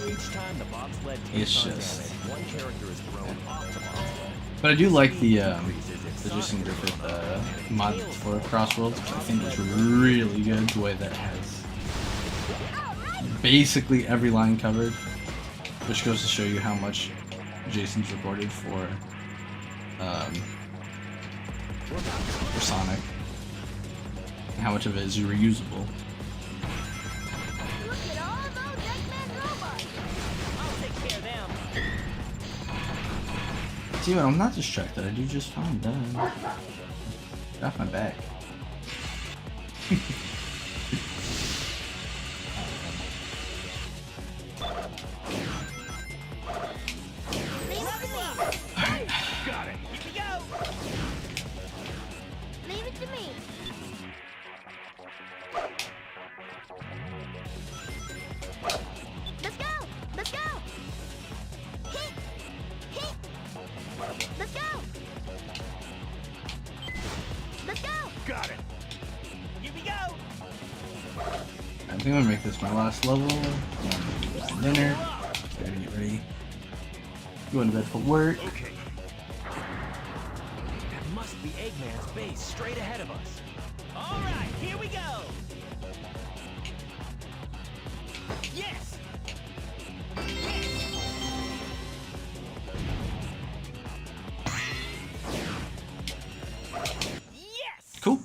Each time the bobsled
It's
takes on
just-
damage, one character is thrown off the bobsled.
but I do like the Jason Griffith mod for Crossworlds, which I think is really good. The way that has basically every line covered, which goes to show you how much Jason's recorded for Sonic, and how much of it is reusable.
Look at all those Eggman robots.
I'll take care of them.
See, when I'm not distracted, I do just fine. Duh. Get off my back.
Leave it to me.
Got it.
Here we go.
Leave it to me. Let's go. Let's go. Hit. Hit. Let's go. Let's go.
Got it.
Here we go.
I think I'm gonna make this my last level. Dinner. Gotta get ready. Going to bed for work.
Okay.
That must be Eggman's base straight ahead of us.
All right, here we go. Yes. Yes.
Cool.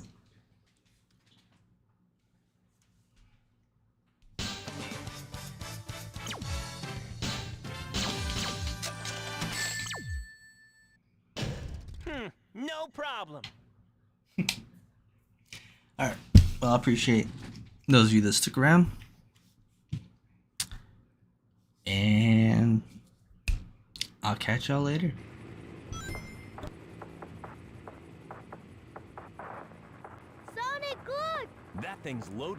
No problem.
Alright. Well, I appreciate those of you that stuck around. And I'll catch y'all later.
Sonic, good.
That thing's loaded.